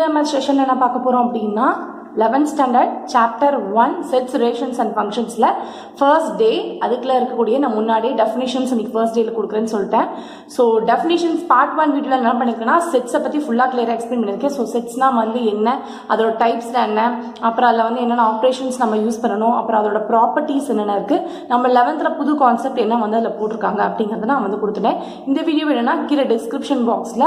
இன்னைக்கு நம்ம செஷன்ல என்ன பார்க்க போறோம் அப்படின்னா 11th standard chapter 1 sets relations and ஃபங்க்ஷன்ஸ்ல ஃபர்ஸ்ட் டே அதுக்குள்ள இருக்கக்கூடிய நான் முன்னாடி டெஃபினிஷன்ஸ் இன்னைக்கு ஃபர்ஸ்ட் டேல கொடுக்குறேன்னு சொல்லிட்டேன். ஸோ டெஃபினிஷன்ஸ் பார்ட் 1 வீடியோல என்ன பண்ணிருக்கேன்னா செட்ஸை பத்தி ஃபுல்லா கிளியரா எக்ஸ்பிளைன் பண்ணிருக்கேன். ஸோ செட்ஸ்னா வந்து என்ன, அதோட டைப்ஸ் என்ன, அப்புறம் அதில் வந்து என்னென்ன ஆப்ரேஷன்ஸ் நம்ம யூஸ் பண்ணணும், அப்புறம் அதோட ப்ராப்பர்ட்டிஸ் என்னென்ன இருக்கு, நம்ம 11th புது கான்செப்ட் என்ன வந்து அதில் போட்டிருக்காங்க அப்படிங்கிறத நான் வந்து கொடுத்துட்டேன். இந்த வீடியோ வேணும்னா கீழே டிஸ்கிரிப்ஷன் பாக்ஸ்ல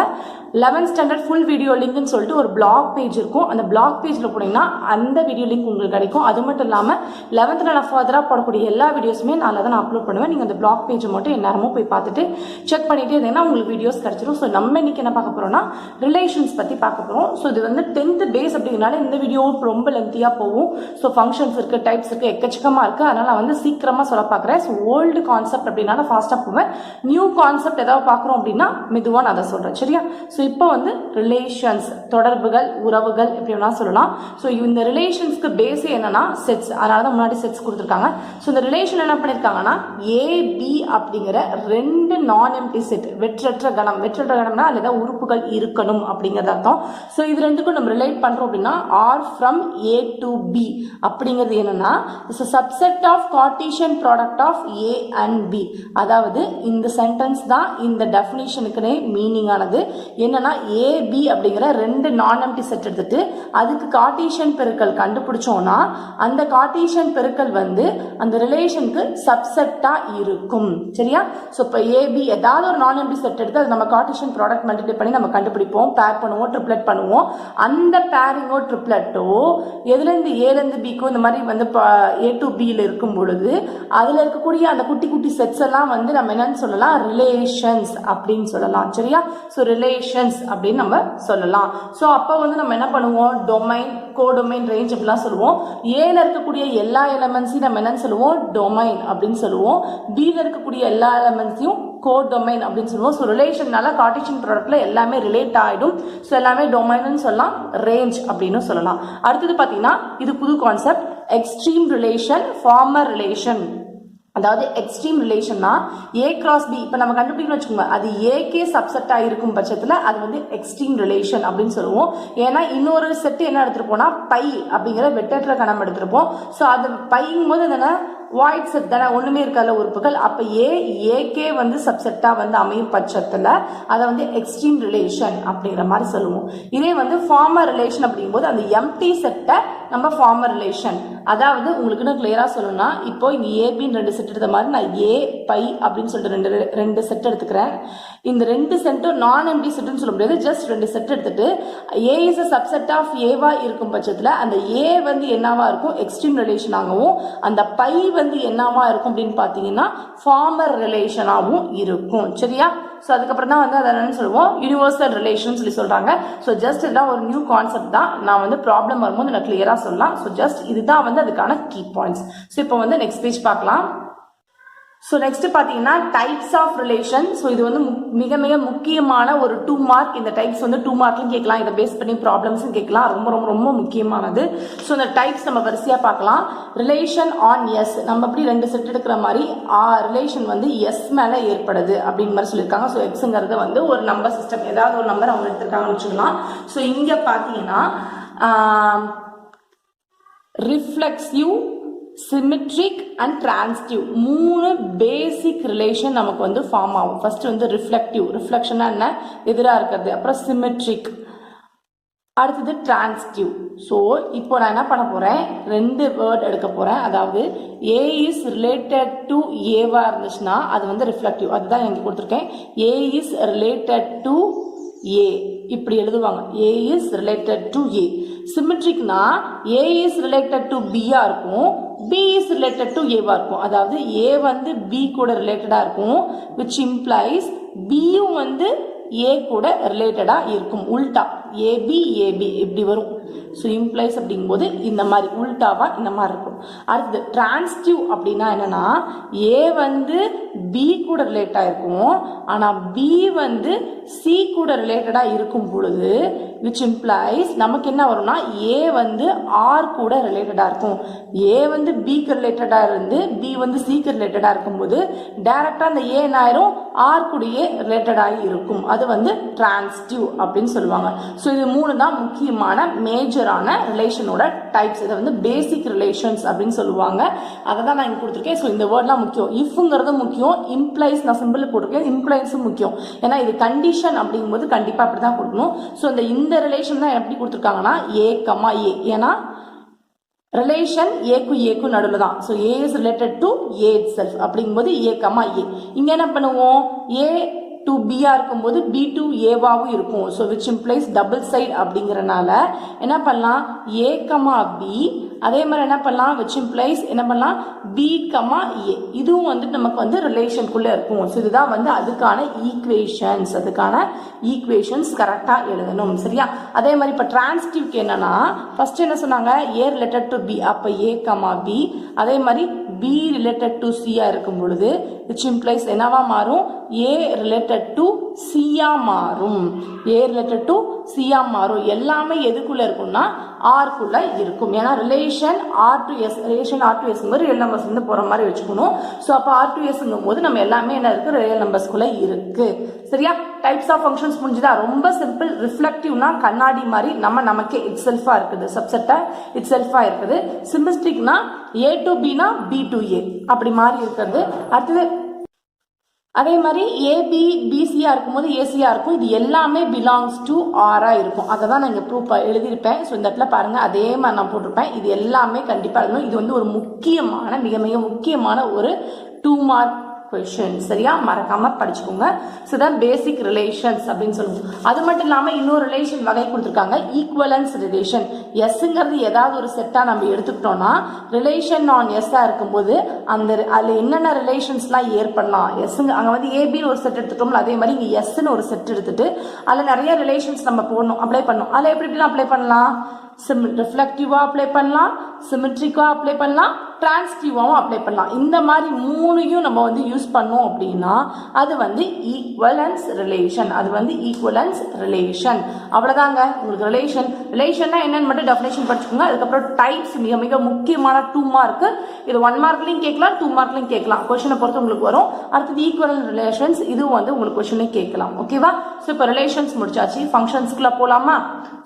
11th ஸ்டாண்டர்ட் ஃபுல் வீடியோ லிங்க்னு சொல்லிட்டு ஒரு பிளாக் பேஜ் இருக்கும். அந்த பிளாக் பேஜ்ல போனீங்கன்னா அந்த வீடியோ லிங்க் உங்களுக்கு கிடைக்கும். அது மட்டும் இல்லாமல் 11th நான் ஃபர்தராக போடக்கூடிய எல்லா வீடியோஸுமே நான் அதை நான் அப்லோட் பண்ணுவேன். நீங்கள் அந்த பிளாக் பேஜை மட்டும் எல்லாருமே போய் பார்த்துட்டு செக் பண்ணிட்டே இருந்தீங்கன்னா உங்களுக்கு வீடியோஸ் கிடைச்சிடும். ஸோ நம்ம இன்னைக்கு என்ன பார்க்க போறோம்னா ரிலேஷன்ஸ் பற்றி பார்க்க போகிறோம். ஸோ இது வந்து 10th பேஸ் அப்படிங்கிறனால இந்த வீடியோ ரொம்ப லென்த்தியாக போகும். ஸோ ஃபங்க்ஷன்ஸ் இருக்கு, டைப்ஸ் இருக்கு, எக்கச்சக்கமாக இருக்கு. அதனால நான் வந்து சீக்கிரமாக சொல்ல பார்க்குறேன். ஸோ ஓல்டு கான்செப்ட் அப்படின்னால ஃபாஸ்ட்டாக போவேன். நியூ கான்செப்ட் ஏதாவது பார்க்குறோம் அப்படின்னா மெதுவாக நான் அதை சொல்கிறேன், சரியா? ஸோ இப்போ வந்து ரிலேஷன்ஸ், தொடர்புகள், உறவுகள் எப்படி வேணா சொல்லலாம். ஸோ இந்த ரிலேஷன்ஸ்க்கு பேஸே என்னன்னா செட்ஸ். அதனால தான் முன்னாடி செட்ஸ் கொடுத்துருக்காங்க. ஸோ இந்த ரிலேஷன் என்ன பண்ணியிருக்காங்கன்னா ஏபி அப்படிங்கிற ரெண்டு நான் எம்டி செட், வெற்றற்ற கணம். வெற்றற்ற கணம்னா அதில் ஏதாவது உறுப்புகள் இருக்கணும் அப்படிங்கிறது அர்த்தம். ஸோ இது ரெண்டுக்கும் நம்ம ரிலேட் பண்றோம் அப்படின்னா R from A to B அப்படிங்கிறது என்னன்னா subset of Cartesian product of A and B. அதாவது இந்த சென்டென்ஸ் தான் இந்த டெஃபினிஷனுக்குனே மீனிங் ஆனது. என்னன்னா ஏபி அப்படிங்கிற ரெண்டு நான் எம்டி செட் எடுத்துட்டு அதுக்கு கார்ட்டீசியன் பெருக்கல் கண்டுபிடிச்சோம்னா அந்த கார்ட்டீசியன் பெருக்கல் வந்து அந்த ரிலேஷனுக்கு சப்செட்டா இருக்கும், சரியா? சோ இப்போ ஏபி ஏதாவது ஒரு நான் எம்டி செட் எடுத்து அது நம்ம கார்ட்டீசியன் ப்ராடக்ட் மல்டிப்ளை பண்ணி நம்ம கண்டுபிடிப்போம், பேர் பண்ணுவோம், ட்ரிப்ளெட் பண்ணுவோம். அந்த பேரிங்கோ ட்ரிப்ளெட்டோ எதுல இருந்து ஏல இருந்து பிக்கோ இந்த மாதிரி வந்து ஏ டு பியில் இருக்கும் பொழுது அதுல இருக்கக்கூடிய அந்த குட்டி குட்டி செட்ஸ் எல்லாம் வந்து நம்ம என்னன்னு சொல்லலாம், ரிலேஷன்ஸ் அப்படின்னு சொல்லலாம், சரியா? ஸோ ரிலேஷன்ஸ் அப்படின்னு நம்ம சொல்லலாம். ஸோ அப்போ வந்து நம்ம என்ன பண்ணுவோம், டொமைன், கோடொமைன், ரேஞ்ச் அப்படிலாம் சொல்லுவோம். ஏல இருக்கக்கூடிய எல்லா எலமெண்ட்ஸையும் நம்ம என்னன்னு சொல்லுவோம், டொமைன் அப்படின்னு சொல்லுவோம். பில இருக்கக்கூடிய எல்லா எலமெண்ட்ஸையும் கோடொமைன் அப்படின்னு சொல்லுவோம். ஸோ ரிலேஷன்னால கார்ட்டீசியன் ப்ராடக்ட்ல எல்லாமே ரிலேட் ஆயிடும். ஸோ எல்லாமே டொமைன் சொல்லலாம், ரேஞ்ச் அப்படின்னு சொல்லலாம். அடுத்தது பாத்தீங்கன்னா இது புது concept, extreme relation, former relation. அதாவது எக்ஸ்ட்ரீம் ரிலேஷன்னா ஏ கிராஸ் பி இப்போ நம்ம கண்டுபிடிக்கணும் வச்சுக்கோங்க, அது ஏக்கே சப்செட்டா இருக்கும் பட்சத்தில் அது வந்து எக்ஸ்ட்ரீம் ரிலேஷன் அப்படின்னு சொல்லுவோம். ஏன்னா இன்னொரு செட்டு என்ன எடுத்துருப்போம்னா பை அப்படிங்கிற வெட்டற்ற கணம் எடுத்திருப்போம். ஸோ அது பைங்கும் போது என்னன்னா வாய்ட் செட் தானே, ஒண்ணுமே இருக்காத உறுப்புகள். அப்ப ஏகே வந்து சப்செட்டா வந்து அமையும் பட்சத்துல அதை வந்து எக்ஸ்ட்ரீம் ரிலேஷன் அப்படிங்கிற மாதிரி சொல்லுவோம். இதே வந்து ஃபார்மர் ரிலேஷன் அப்படிங்கும்போது அந்த எம்டி செட்டை நம்ம ஃபார்மர் ரிலேஷன். அதாவது உங்களுக்கு கிளியரா சொல்லணும்னா இப்போ இங்க ஏபின்னு ரெண்டு செட் எடுத்த மாதிரி நான் ஏ பை அப்படின்னு சொல்லிட்டு ரெண்டு செட் எடுத்துக்கிறேன். இந்த ரெண்டு செட்டும் நான் எம்டி செட்னு சொல்ல முடியாது, ஜஸ்ட் ரெண்டு செட் எடுத்துட்டு ஏ இஸ் அ சப்செட் ஆஃப் ஏவா இருக்கும் பட்சத்துல அந்த ஏ வந்து என்னவா இருக்கும், எக்ஸ்ட்ரீம் ரிலேஷன் ஆகவும் அந்த பை வந்து என்னவா இருக்கும் அப்படின்னு பாத்தீங்கன்னா ஃபார்மர் ரிலேஷனாகவும் இருக்கும், சரியா? ஸோ அதுக்கப்புறம் தான் வந்து அதை என்னன்னு சொல்லுவோம், யூனிவர்சல் ரிலேஷன் சொல்லி சொல்றாங்க. ஸோ ஜஸ்ட் இதெல்லாம் ஒரு நியூ கான்செப்ட் தான். நான் வந்து ப்ராப்ளம் வரும்போது நான் கிளியரா சொல்லலாம். ஸோ ஜஸ்ட் இதுதான் வந்து அதுக்கான கீ பாயிண்ட்ஸ். ஸோ இப்போ வந்து நெக்ஸ்ட் பேஜ் பார்க்கலாம். ஸோ நெக்ஸ்ட் பார்த்தீங்கன்னா டைப்ஸ் ஆஃப் ரிலேஷன். ஸோ இது வந்து மிக மிக முக்கியமான ஒரு 2 மார்க். இந்த டைப்ஸ் வந்து 2 மார்க்லையும் கேட்கலாம், இதை பேஸ் பண்ணி ப்ராப்ளம்ஸும் கேட்கலாம். ரொம்ப ரொம்ப ரொம்ப முக்கியமானது. ஸோ இந்த டைப்ஸ் நம்ம வரிசையாக பார்க்கலாம். ரிலேஷன் ஆன் எஸ், நம்ம அப்படி ரெண்டு செட் எடுக்கிற மாதிரி ரிலேஷன் வந்து எஸ் மேலே ஏற்படுது அப்படின்னு மாதிரி சொல்லியிருக்காங்க. ஸோ எக்ஸுங்கிறது வந்து ஒரு நம்பர் சிஸ்டம், ஏதாவது ஒரு நம்பர் அவங்க எடுத்திருக்காங்கன்னு வச்சுக்கலாம். ஸோ இங்கே பார்த்தீங்கன்னா reflexive, symmetric and transitive 3 basic relation நமக்கு வந்து ஃபார்ம் ஆகும். ஃபர்ஸ்ட் வந்து ரிஃப்ளெக்டிவ், ரிஃப்ளெக்ஷனா என்ன, எதிராக இருக்கிறது. அப்புறம் சிமெட்ரிக், அடுத்தது டிரான்சிட்டிவ். ஸோ இப்போ நான் என்ன பண்ண போறேன், ரெண்டு வேர்ட் எடுக்க போறேன். அதாவது ஏ இஸ் ரிலேட்டட் டு ஏவா இருந்துச்சுன்னா அது வந்து ரிஃப்ளெக்டிவ், அதுதான் எனக்கு கொடுத்துருக்கேன். A is related to a இப்படி எழுதுவாங்க, a is related to a. சிமெட்ரிக்னா ஏ இஸ் ரிலேட்டட் டு பியா இருக்கும், பி இஸ் ரிலேட்டட் டு ஏவா இருக்கும். அதாவது ஏ வந்து பி கூட ரிலேட்டடா இருக்கும், விச் இம்ப்ளைஸ் பியும் வந்து ஏ கூட ரிலேட்டடா இருக்கும். உல்டா ஏபி ஏபி இப்படி வரும். ஸோ இம்ப்ளைஸ் அப்படிங்கும்போது இந்த மாதிரி உல்டாவா இந்த மாதிரி இருக்கும். அடுத்தது டிரான்சிட்டிவ் அப்படின்னா என்னன்னா ஏ வந்து பி கூட ரிலேட்டா இருக்கும், ஆனா பி வந்து சி கூட ரிலேட்டடா இருக்கும் பொழுது விச் இம்ப்ளைஸ் நமக்கு என்ன வரும்னா ஏ வந்து ஆர் கூட ரிலேட்டடா இருக்கும். ஏ வந்து பிக்கு ரிலேட்டடா இருந்து பி வந்து சிக்கு ரிலேட்டடா இருக்கும்போது டைரக்டா அந்த ஏ என்ன ஆயிரும், ஆர் கூடயே ரிலேட்டடாகி இருக்கும். அது வந்து டிரான்சிட்டிவ் அப்படின்னு சொல்லுவாங்க. ஸோ இது 3 தான் முக்கியமான மேஜரான ரிலேஷனோட டைப்ஸ். இதை வந்து பேசிக் ரிலேஷன்ஸ் அப்படின்னு சொல்லுவாங்க. அதை தான் நான் இங்கே கொடுத்துருக்கேன். ஸோ இந்த வேர்ட்லாம் முக்கியம். இஃப்ங்கிறது முக்கியம், இம்ப்ளைஸ் நான் சிம்பிள் போட்டிருக்கேன், இம்ப்ளைஸும் முக்கியம். ஏன்னா இது கண்டிஷன் அப்படிங்கும்போது கண்டிப்பாக அப்படி தான் கொடுக்கணும். ஸோ இந்த ரிலேஷன் தான் எப்படி கொடுத்துருக்காங்கன்னா ஏ கமா ஏ. ஏன்னா ரிலேஷன் ஏக்கு நடுவில் தான். So A is related to A it self அப்படிங்கும்போது ஏ கமா ஏ. இங்கே என்ன பண்ணுவோம், ஏ டு பியா இருக்கும்போது பி டு ஏவாவும் இருக்கும். So which implies double side அப்படிங்கிறனால என்ன பண்ணலாம், ஏ கமா பி. அதே மாதிரி என்ன பண்ணலாம், விச் இம்ப்ளைஸ் என்ன பண்ணலாம், பி கமா ஏ. இதுவும் வந்துட்டு நமக்கு வந்து ரிலேஷனுக்குள்ளே இருக்கும். ஸோ இதுதான் வந்து அதுக்கான ஈக்குவேஷன்ஸ் கரெக்டாக எழுதணும். சரியா? அதே மாதிரி இப்போ டிரான்சிட்டிவ்க்கு என்னன்னா ஃபர்ஸ்ட் என்ன சொன்னாங்க, ஏ ரிலேட்டட் டு பி. அப்போ ஏ கமா பி. அதே மாதிரி பி ரிலேட்டட் டு சியா இருக்கும் பொழுது விச் இம்ப்ளைஸ் என்னவா மாறும், ஏ ரிலேட்டட் டு சியா மாறும். ஏ ரிலேட்டட் டு சியா மாறும். எல்லாமே எதுக்குள்ள இருக்கும்னா ஆர்க்குள்ள இருக்கும். ஏன்னா relation R to S, relation R to S real numbers வந்து போற மாதிரி வச்சுக்கணும். ஸோ அப்போ ஆர் டு எஸ்ங்கும் போது நம்ம எல்லாமே என்ன இருக்கு, ரியல் நம்பர்ஸ்குள்ள இருக்கு. சரியா? டைப்ஸ் ஆஃப் ஃபங்க்ஷன்ஸ் முடிஞ்சுதா? ரொம்ப சிம்பிள். ரிஃப்ளெக்டிவ்னா கண்ணாடி மாதிரி நமக்கே இட் செல்ஃபா இருக்குது, சப்செட்டா இட் செல்ஃபா இருக்குது. சிம்பிஸ்டிக்னா ஏ டு பினா பி டு ஏ அப்படி மாதிரி இருக்கிறது. அடுத்தது அதே மாதிரி ஏபி பிசியா இருக்கும்போது ஏசியா இருக்கும். இது எல்லாமே பிலாங்ஸ் டு ஆரா இருக்கும். அதை தான் நான் இங்கே ப்ரூஃப் எழுதியிருப்பேன். ஸோ இந்த இடத்துல பாருங்க, அதே மாதிரி நான் போட்டிருப்பேன். இது எல்லாமே கண்டிப்பாக இருக்கணும். இது வந்து ஒரு முக்கியமான மிக மிக முக்கியமான ஒரு 2 மார்க் கொஸ்டின். சரியா? மறக்காம படிச்சுக்கோங்க. ஸோ தான் பேசிக் ரிலேஷன்ஸ் அப்படின்னு சொல்லுவோம். அது மட்டும் இல்லாமல் இன்னொரு ரிலேஷன் வகை கொடுத்துருக்காங்க, ஈக்குவலன்ஸ் ரிலேஷன். எஸ்ங்கிறது ஏதாவது ஒரு செட்டா நம்ம எடுத்துக்கிட்டோம்னா ரிலேஷன் ஆன் எஸ்ஸா இருக்கும்போது அதுல என்னென்ன ரிலேஷன்ஸ்லாம் ஏற்படலாம். எஸ்ங்க அங்கே வந்து ஏபின்னு ஒரு செட் எடுத்துட்டோம்ல, அதே மாதிரி இங்கே எஸ்ன்னு ஒரு செட் எடுத்துட்டு அதில் நிறைய ரிலேஷன்ஸ் நம்ம போடணும், அப்ளை பண்ணணும். அதில் எப்படிலாம் அப்ளை பண்ணலாம், ரிஃப்ளெக்டிவா அப்ளை பண்ணலாம், சிமெட்ரிக்கா அப்ளை பண்ணலாம், டிரான்சிட்டிவாவும் அப்ளை பண்ணலாம். இந்த மாதிரி 3யும் நம்ம வந்து யூஸ் பண்ணோம் அப்படின்னா அது வந்து ஈக்குவலன்ஸ் ரிலேஷன். அவ்வளவுதாங்க உங்களுக்கு ரிலேஷன்னா என்னன்னு மட்டும் டெஃபினேஷன் படிச்சுக்கோங்க. அதுக்கப்புறம் டைப்ஸ் மிக மிக முக்கியமான 2 மார்க். இது 1 மார்க்லையும் கேட்கலாம், 2 மார்க்லையும் கேட்கலாம். கொஸ்டினை பொறுத்து உங்களுக்கு வரும். அடுத்தது ஈக்குவலன்ஸ் ரிலேஷன்ஸ், இதுவும் வந்து உங்களுக்கு கொஸ்டினையும் கேட்கலாம். ஓகேவா? ஸோ இப்போ ரிலேஷன்ஸ் முடிச்சாச்சு, ஃபங்க்ஷன்ஸ்க்குள்ள போலாமா?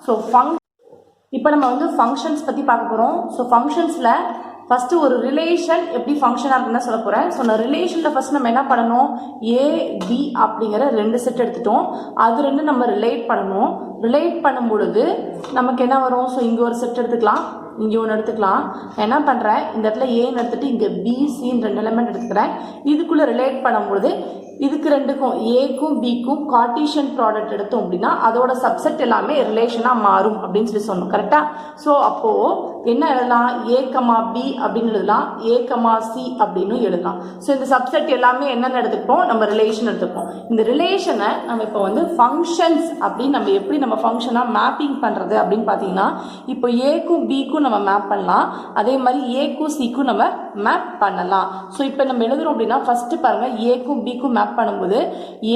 ஸோ இப்போ நம்ம வந்து ஃபங்க்ஷன்ஸ் பற்றி பார்க்க போகிறோம். ஸோ ஃபங்க்ஷன்ஸில் ஃபஸ்ட்டு ஒரு ரிலேஷன் எப்படி ஃபங்க்ஷனாக இருக்குன்னு சொல்ல போகிறேன். ஸோ நான் ரிலேஷனில் ஃபஸ்ட் நம்ம என்ன பண்ணணும், ஏ பி அப்படிங்கிற 2 செட் எடுத்துட்டோம். அது 2 நம்ம ரிலேட் பண்ணணும். ரிலேட் பண்ணும் பொழுது நமக்கு என்ன வரும், ஸோ இங்கே ஒரு செட் எடுத்துக்கலாம், இங்கே ஒன்று எடுத்துக்கலாம். நான் என்ன பண்ணுறேன், இந்த இடத்துல ஏன்னு எடுத்துட்டு இங்கே பிசின்னு 2 எலிமெண்ட் எடுத்துக்கிறேன். இதுக்குள்ளே ரிலேட் பண்ணும்பொழுது இதுக்கு 2க்கும் ஏக்கும் பிக்கும் கார்ட்டீசியன் ப்ராடக்ட் எடுத்தோம் அப்படின்னா அதோட சப்செட் எல்லாமே ரிலேஷனாக மாறும் அப்படின்னு சொல்லி சொன்னோம். கரெக்டாக? ஸோ அப்போது என்ன எழுதலாம், ஏ கமா பி அப்படின்னு எழுதலாம், ஏ கமா சி அப்படின்னு எழுதலாம். ஸோ இந்த சப்செட் எல்லாமே என்னென்ன எடுத்துப்போம், நம்ம ரிலேஷன் எடுத்துப்போம். இந்த ரிலேஷனை நம்ம இப்போ வந்து ஃபங்க்ஷன்ஸ் அப்படின்னு நம்ம எப்படி நம்ம ஃபங்க்ஷனாக மேப்பிங் பண்ணுறது அப்படின்னு பார்த்தீங்கன்னா, இப்போ ஏக்கும் பிக்கும் நம்ம மேப் பண்ணலாம், அதே மாதிரி ஏக்கும் சிக்கும் நம்ம மேப் பண்ணலாம். ஸோ இப்போ நம்ம எழுதுறோம் அப்படின்னா ஃபர்ஸ்ட் பாருங்க, ஏக்கும் பிக்கும் மேப் பண்ணும்போது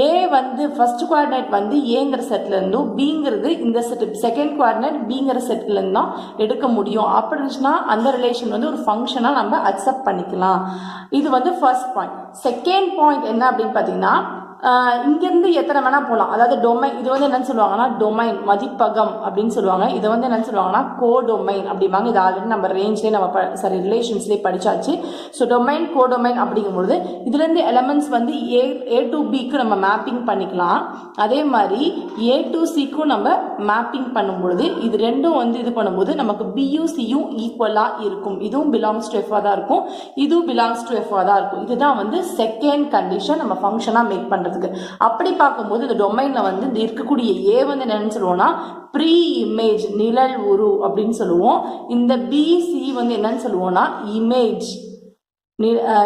ஏ வந்து ஃபர்ஸ்ட் குவார்டினேட் வந்து ஏங்கிற செட்ல இருந்தும் பிங்கிறது இந்த செட் செகண்ட் குவார்டினேட் பிங்கிற செட்ல இருந்து தான் எடுக்க முடியும். அப்படி இருந்துச்சுன்னா அந்த ரிலேஷன் வந்து ஒரு ஃபங்க்ஷனா நம்ம அக்செப்ட் பண்ணிக்கலாம். இது வந்து ஃபர்ஸ்ட் பாயிண்ட். செகண்ட் பாயிண்ட் என்ன அப்படின்னு பார்த்தீங்கன்னா, இங்கிருந்து எத்தனை வேணா போகலாம். அதாவது டொமைன், இது வந்து என்னன்னு சொல்லுவாங்கன்னா டொமைன் மதிப்பகம் அப்படின்னு சொல்லுவாங்க. இதை வந்து என்னன்னு சொல்லுவாங்கன்னா கோடொமைன் அப்படிம்பாங்க. இது ஆல்ரெடி நம்ம ரேஞ்ச்லேயே நம்ம ரிலேஷன்ஸ்லேயே படிச்சாச்சு. ஸோ டொமைன் கோடொமைன் அப்படிங்கும்பொழுது இதுலேருந்து எலமெண்ட்ஸ் வந்து ஏ டு பிக்கு நம்ம மேப்பிங் பண்ணிக்கலாம். அதே மாதிரி ஏ டு சிக்கும் நம்ம மேப்பிங் பண்ணும்பொழுது இது 2ம் வந்து இது பண்ணும்போது நமக்கு பியும் சியும் ஈக்குவலாக இருக்கும். இதுவும் பிலாங்ஸ் டு எஃப்ஆ தான் இருக்கும், இதுவும் பிலாங்ஸ் டு எஃப்ஆ தான் இருக்கும். இதுதான் வந்து செகண்ட் கண்டிஷன் நம்ம ஃபங்க்ஷனாக மேக் பண்ணுறது. அப்படி பார்க்கும்போது இந்த டொமைன்ல வந்து இந்த இருக்கக்கூடிய ஏ வந்து என்னன்னு சொல்லுவோம்னா ப்ரீ இமேஜ், நிழல் உரு அப்படின்னு சொல்லுவோம். இந்த பிசி வந்து என்னன்னு சொல்லுவோம்னா இமேஜ்,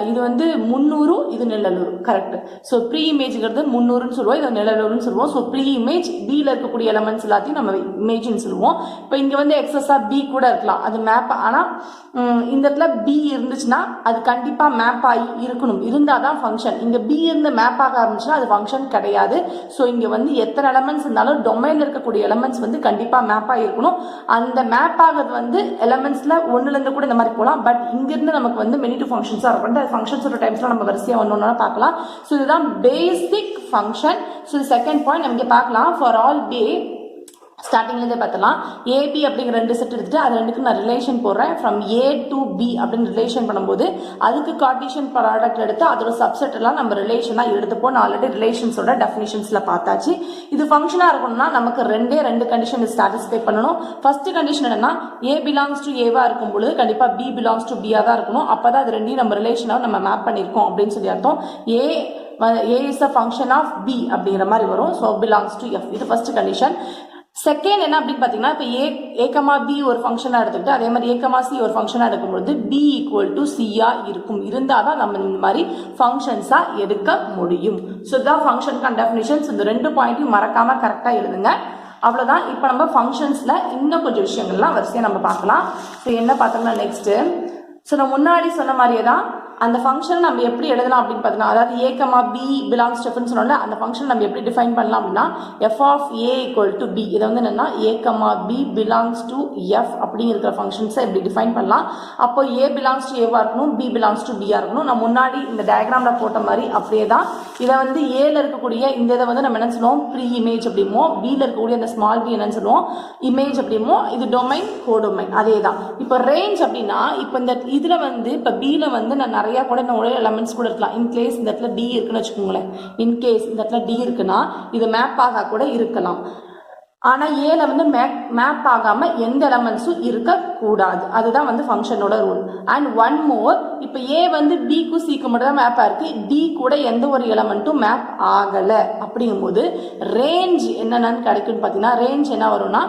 இது வந்து முன்னூறு, இது நிழலூர். கரெக்ட். ஸோ ப்ரீ இமேஜ்ங்கிறது முன்னூறுன்னு சொல்லுவோம், இது நிழலூர்னு சொல்லுவோம். ஸோ ப்ரீ இமேஜ் பியில் இருக்கக்கூடிய எலமெண்ட்ஸ் எல்லாத்தையும் நம்ம இமேஜ்னு சொல்லுவோம். இப்போ இங்கே வந்து எக்ஸஸாக பி கூட இருக்கலாம், அது மேப். ஆனால் இந்த இடத்துல பி இருந்துச்சுன்னா அது கண்டிப்பாக மேப் ஆகி இருக்கணும், இருந்தால் தான் ஃபங்க்ஷன். இங்கே பி இருந்து மேப் ஆக ஆரம்பிச்சுன்னா அது ஃபங்க்ஷன் கிடையாது. ஸோ இங்கே வந்து எத்தனை எலமெண்ட்ஸ் இருந்தாலும் டொமைனில் இருக்கக்கூடிய எலமெண்ட்ஸ் வந்து கண்டிப்பாக மேப் ஆகி இருக்கணும். அந்த மேப் ஆகிறது வந்து எலமெண்ட்ஸில் ஒன்றுலேருந்து கூட இந்த மாதிரி போகலாம். பட் இங்கிருந்து நமக்கு வந்து மெனி டு ஃபங்க்ஷன் ஃபங்க்ஷன்ஸோட டைம்ஸ்ல நம்ம வரிசையா ஒன்னொன்னா பார்க்கலாம். ஸோ இதுதான் பேசிக் ஃபங்க்ஷன். ஸோ செகண்ட் பாயிண்ட் நம்ம இங்கே பார்க்கலாம். ஃபார் ஆல் டே ஸ்டார்டிங்லேருந்தே பார்த்தலாம். ஏபி அப்படிங்கிற 2 செட் எடுத்துட்டு அது ரெண்டுக்கு நான் ரிலேஷன் போடுறேன். ஃப்ரம் ஏ டு பி அப்படின்னு ரிலேஷன் பண்ணும்போது அதுக்கு கார்ட்டீசியன் ப்ராடக்ட் எடுத்து அதோட சப்செட் எல்லாம் நம்ம ரிலேஷனாக எடுத்துப்போம். நான் ஆல்ரெடி ரிலேஷன்ஸோட டெஃபினிஷன்ஸில் பார்த்தாச்சு. இது ஃபங்க்ஷனாக இருக்கணும்னா நமக்கு ரெண்டு கண்டிஷன் சாட்டிஸ்ஃபை பண்ணணும். ஃபர்ஸ்ட் கண்டிஷன் என்னன்னா ஏ பிலாங்ஸ் டு ஏவா இருக்கும்போது கண்டிப்பாக பி பிலாங்ஸ் டு பியா தான் இருக்கணும். அப்போ தான் அது ரெண்டையும் நம்ம ரிலேஷனாக நம்ம மேப் பண்ணியிருக்கோம் அப்படின்னு சொல்லி அர்த்தம். A is a function of B அப்படிங்கிற மாதிரி வரும். So belongs to F. இது ஃபர்ஸ்ட் கண்டிஷன். செகண்ட் என்ன அப்படின்னு பார்த்தீங்கன்னா இப்போ ஏ பி ஒரு ஃபங்க்ஷனாக எடுத்துக்கிட்டு அதே மாதிரி சி ஒரு ஃபங்க்ஷனாக எடுக்கும்போது பி ஈக்குவல் டு சியா இருக்கும். இருந்தால் தான் நம்ம இந்த மாதிரி ஃபங்க்ஷன்ஸாக எடுக்க முடியும். ஸோ இதுதான் ஃபங்க்ஷனுக்கான டெஃபினிஷன்ஸ். இந்த 2 பாயிண்ட்டையும் மறக்காமல் கரெக்டாக எழுதுங்க. அவ்வளோதான். இப்போ நம்ம ஃபங்க்ஷன்ஸில் இன்னும் கொஞ்சம் விஷயங்கள்லாம் வரிசையாக நம்ம பார்க்கலாம். ஸோ என்ன பார்த்தோம்னா நெக்ஸ்ட்டு நான் முன்னாடி சொன்ன மாதிரியே தான் அந்த ஃபங்க்ஷன் நம்ம எப்படி எழுதலாம் அப்படின்னு பார்த்தீங்கன்னா அதாவது பி பிலாங்ஸ் டு எஃப்னு சொன்னோம்ல அந்த ஃபங்க்ஷன் நம்ம எப்படி டிஃபைன் பண்ணலாம் அப்படின்னா F of A equal to B. இதை வந்து என்னன்னா பி பிலாங்ஸ் டு எஃப் அப்படிங்கிற ஃபங்க்ஷன்ஸை எப்படி டிஃபைன் பண்ணலாம். அப்போ ஏ பிலாங்ஸ் டு ஏவா இருக்கணும், பி பிலாங்ஸ் டு பியா இருக்கணும். நான் முன்னாடி இந்த டயக்ராமில் போட்ட மாதிரி அப்படியே தான் இதை வந்து ஏல இருக்கக்கூடிய இந்த இதை வந்து நம்ம என்ன சொல்லுவோம் ப்ரீ இமேஜ் அப்படிமோ, பியில் இருக்கக்கூடிய அந்த ஸ்மால் பி என்னன்னு சொல்லுவோம் இமேஜ் அப்படிமோ. இது டொமைன் கோடொமைன் அதே தான். இப்போ ரேஞ்ச் அப்படின்னா இப்போ இந்த இதில் வந்து இப்போ பியில் வந்து நான் நிறையா கூட ஒரே எலமெண்ட்ஸ் கூட இருக்கலாம். இன்கேஸ் இந்த இடத்துல டி இருக்குன்னு வச்சுக்கோங்களேன். இன்கேஸ் இந்த இடத்துல டி இருக்குன்னா இது மேப் ஆக கூட இருக்கலாம். ஆனால் ஏல வந்து மேப் ஆகாமல் எந்த எலமெண்ட்ஸும் இருக்கக்கூடாது. அதுதான் வந்து ஃபங்க்ஷனோட ரூல். அண்ட் ஒன் மோர், இப்போ ஏ வந்து பிக்கும் சிக்கு மட்டும் தான் மேப் ஆயிருக்கு, டி கூட எந்த ஒரு எலமெண்ட்டும் மேப் ஆகலை. அப்படிங்கும்போது ரேஞ்ச் என்னென்னு கிடைக்கும்னு பார்த்தீங்கன்னா ரேஞ்ச் என்ன வரும்னா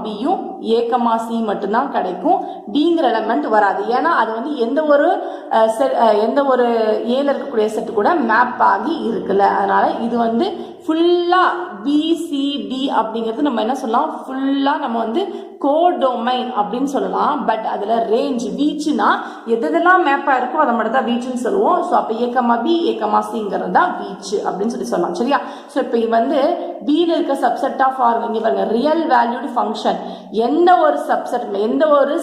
பியும் சி மட்டும்தான் கிடைக்கும். டிங்கிற எலமெண்ட் வராது. ஏன்னா அது வந்து எந்த ஒரு ஏல இருக்கக்கூடிய செட்டு கூட மேப் ஆகி இருக்குல்ல. அதனால இது வந்து ஃபுல்லா பிசிடி அப்படிங்கிறது நம்ம என்ன சொல்லலாம் ஃபுல்லா நம்ம வந்து கோடொமைன் அப்படின்னு சொல்லலாம். பட் அதுல ரேஞ்ச் வீச்சுனா எதெல்லாம் மேப்பா இருக்கோ அதை மட்டும் தான் வீச்சுன்னு சொல்லுவோம். ஸோ அப்போ பி சிங்கிறது தான் வீச்சு அப்படின்னு சொல்லலாம். சரியா? ஸோ இப்போ வந்து பியில் இருக்க சப்செட் ஆஃப் ஆர் இங்கே பாருங்க ரியல் வேல்யூடு ஃபங்க்ஷன். எந்த ஒரு சப்செட்டுமே எந்த ஒரு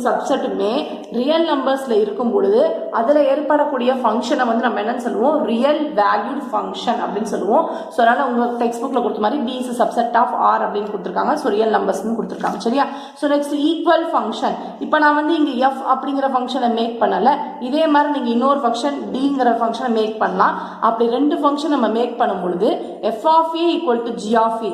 சப்செட்டுமே ரியல் நம்பர்ஸ்ல இருக்கும் பொழுது அதுல ஏற்படக்கூடிய ஃபங்க்ஷனை வந்து நம்ம என்னன்னு சொல்லுவோம் ரியல் வேல்யூடு ஃபங்க்ஷன் அப்படின்னு சொல்லுவோம். ஸோ அதனால உங்க டெக்ஸ்ட் புக்ல கொடுத்த மாதிரி B is subset of R அப்படின்னு கொடுத்துருக்காங்க. ஸோ ரியல் நம்பர்ஸ்னு கொடுத்துருக்காங்க. சரியா? So next equal function. இப்போ நான் வந்து இங்கே எஃப் அப்படிங்கிற ஃபங்க்ஷனை மேக் பண்ணல. இதே மாதிரி நீங்கள் இன்னொரு ஃபங்க்ஷன் டிங்கிற ஃபங்க்ஷனை மேக் பண்ணலாம். அப்படி 2 ஃபங்க்ஷன் நம்ம மேக் பண்ணும் பொழுது f of A equal to g of a.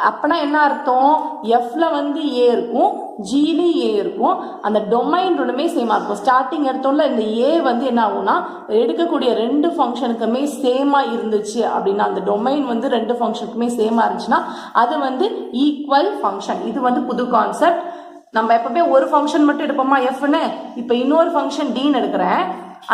அப்பனா என்ன அர்த்தம்? எஃப்ல வந்து ஏ இருக்கும், ஜிலையும் ஏ இருக்கும். அந்த டொமைன் ரெண்டுமே சேமா இருக்கும். ஸ்டார்டிங் எடுத்தோம்ல இந்த ஏ வந்து என்ன ஆகும்னா எடுக்கக்கூடிய 2 ஃபங்க்ஷனுக்குமே சேமா இருந்துச்சு அப்படின்னா அந்த டொமைன் வந்து 2 ஃபங்க்ஷனுக்குமே சேமா இருந்துச்சுன்னா அது வந்து ஈக்குவல் ஃபங்க்ஷன். இது வந்து புது கான்செப்ட். நம்ம எப்பவுமே ஒரு ஃபங்க்ஷன் மட்டும் எடுப்போமா எஃப்னு. இப்போ இன்னொரு ஃபங்க்ஷன் டின்னு எடுக்கிறேன்.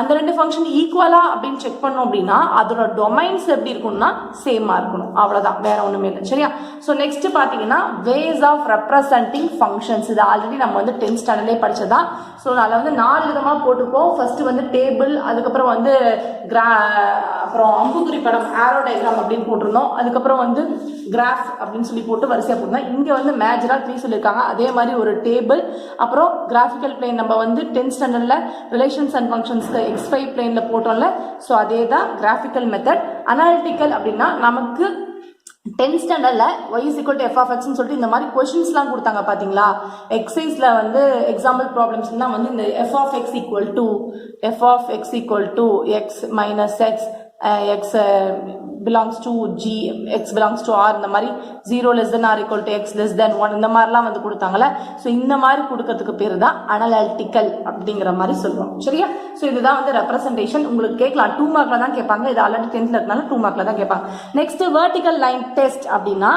அந்த 2 ஃபங்க்ஷன் ஈக்குவலா அப்படின்னு செக் பண்ணோம் அப்படின்னா அதோட டொமைன்ஸ் எப்படி இருக்கும்னா சேமா இருக்கணும். அவ்வளவுதான், வேற ஒண்ணுமே இல்லை. சரியா? ஸோ நெக்ஸ்ட் பாத்தீங்கன்னா வேஸ் ஆஃப் ரெப்ரசன்டிங் ஃபங்க்ஷன்ஸ். இது ஆல்ரெடி நம்ம வந்து 10th ஸ்டாண்டர்ட்லேயே படிச்சதா. ஸோ அதில் வந்து 4 விதமாக போட்டுப்போம். ஃபர்ஸ்ட் வந்து டேபிள், அதுக்கப்புறம் வந்து அப்புறம் அம்புக்குறி படம் ஆரோ டயக்ராம் அப்படின்னு போட்டிருந்தோம். அதுக்கப்புறம் வந்து கிராஃப் அப்படின்னு சொல்லி போட்டு வரிசையாக போட்டிருந்தோம். இங்கே வந்து மேஜரா 3 சொல்லியிருக்காங்க. அதே மாதிரி ஒரு டேபிள், அப்புறம் கிராஃபிக்கல் பிளேன் நம்ம வந்து 10th ஸ்டாண்டர்ட்ல ரிலேஷன்ஸ் அண்ட் ஃபங்க்ஷன்ஸ் X5 பிளேன்ல போட்டோம்ல. ஸோ அதே தான் கிராஃபிக்கல் மெத்தட். அனாலிட்டிக்கல் அப்படின்னா நமக்கு 10th ஸ்டாண்டர்ட்ல y is equal to f of x ன்னு சொல்லிட்டு இந்த மாதிரி கொஸ்டின்ஸ்லாம் கொடுத்தாங்க பாத்தீங்களா. எக்ஸசைஸ்ல வந்து எக்ஸாம்பிள் ப்ராப்ளம்ஸ்லாம் வந்து இந்த f of x equal to x minus x x belongs to g, x belongs to r, இந்த மாதிரி 0 less than or equal to x less than 1 இந்த மாதிரிலாம் வந்து கொடுத்தாங்கல்ல. ஸோ இந்த மாதிரி கொடுக்கறதுக்கு பேர் தான் அனலிட்டிக்கல் அப்படிங்கிற மாதிரி சொல்லுவோம். சரியா? ஸோ இதுதான் வந்து ரெப்ரசன்டேஷன். உங்களுக்கு கேட்கலாம் 2 மார்க்ல தான் கேட்பாங்க. இது ஆல்ரெடி 10th இருக்கனால 2 மார்க்ல தான் கேட்பாங்க. நெக்ஸ்ட் வெர்டிக்கல் லைன் டெஸ்ட் அப்படின்னா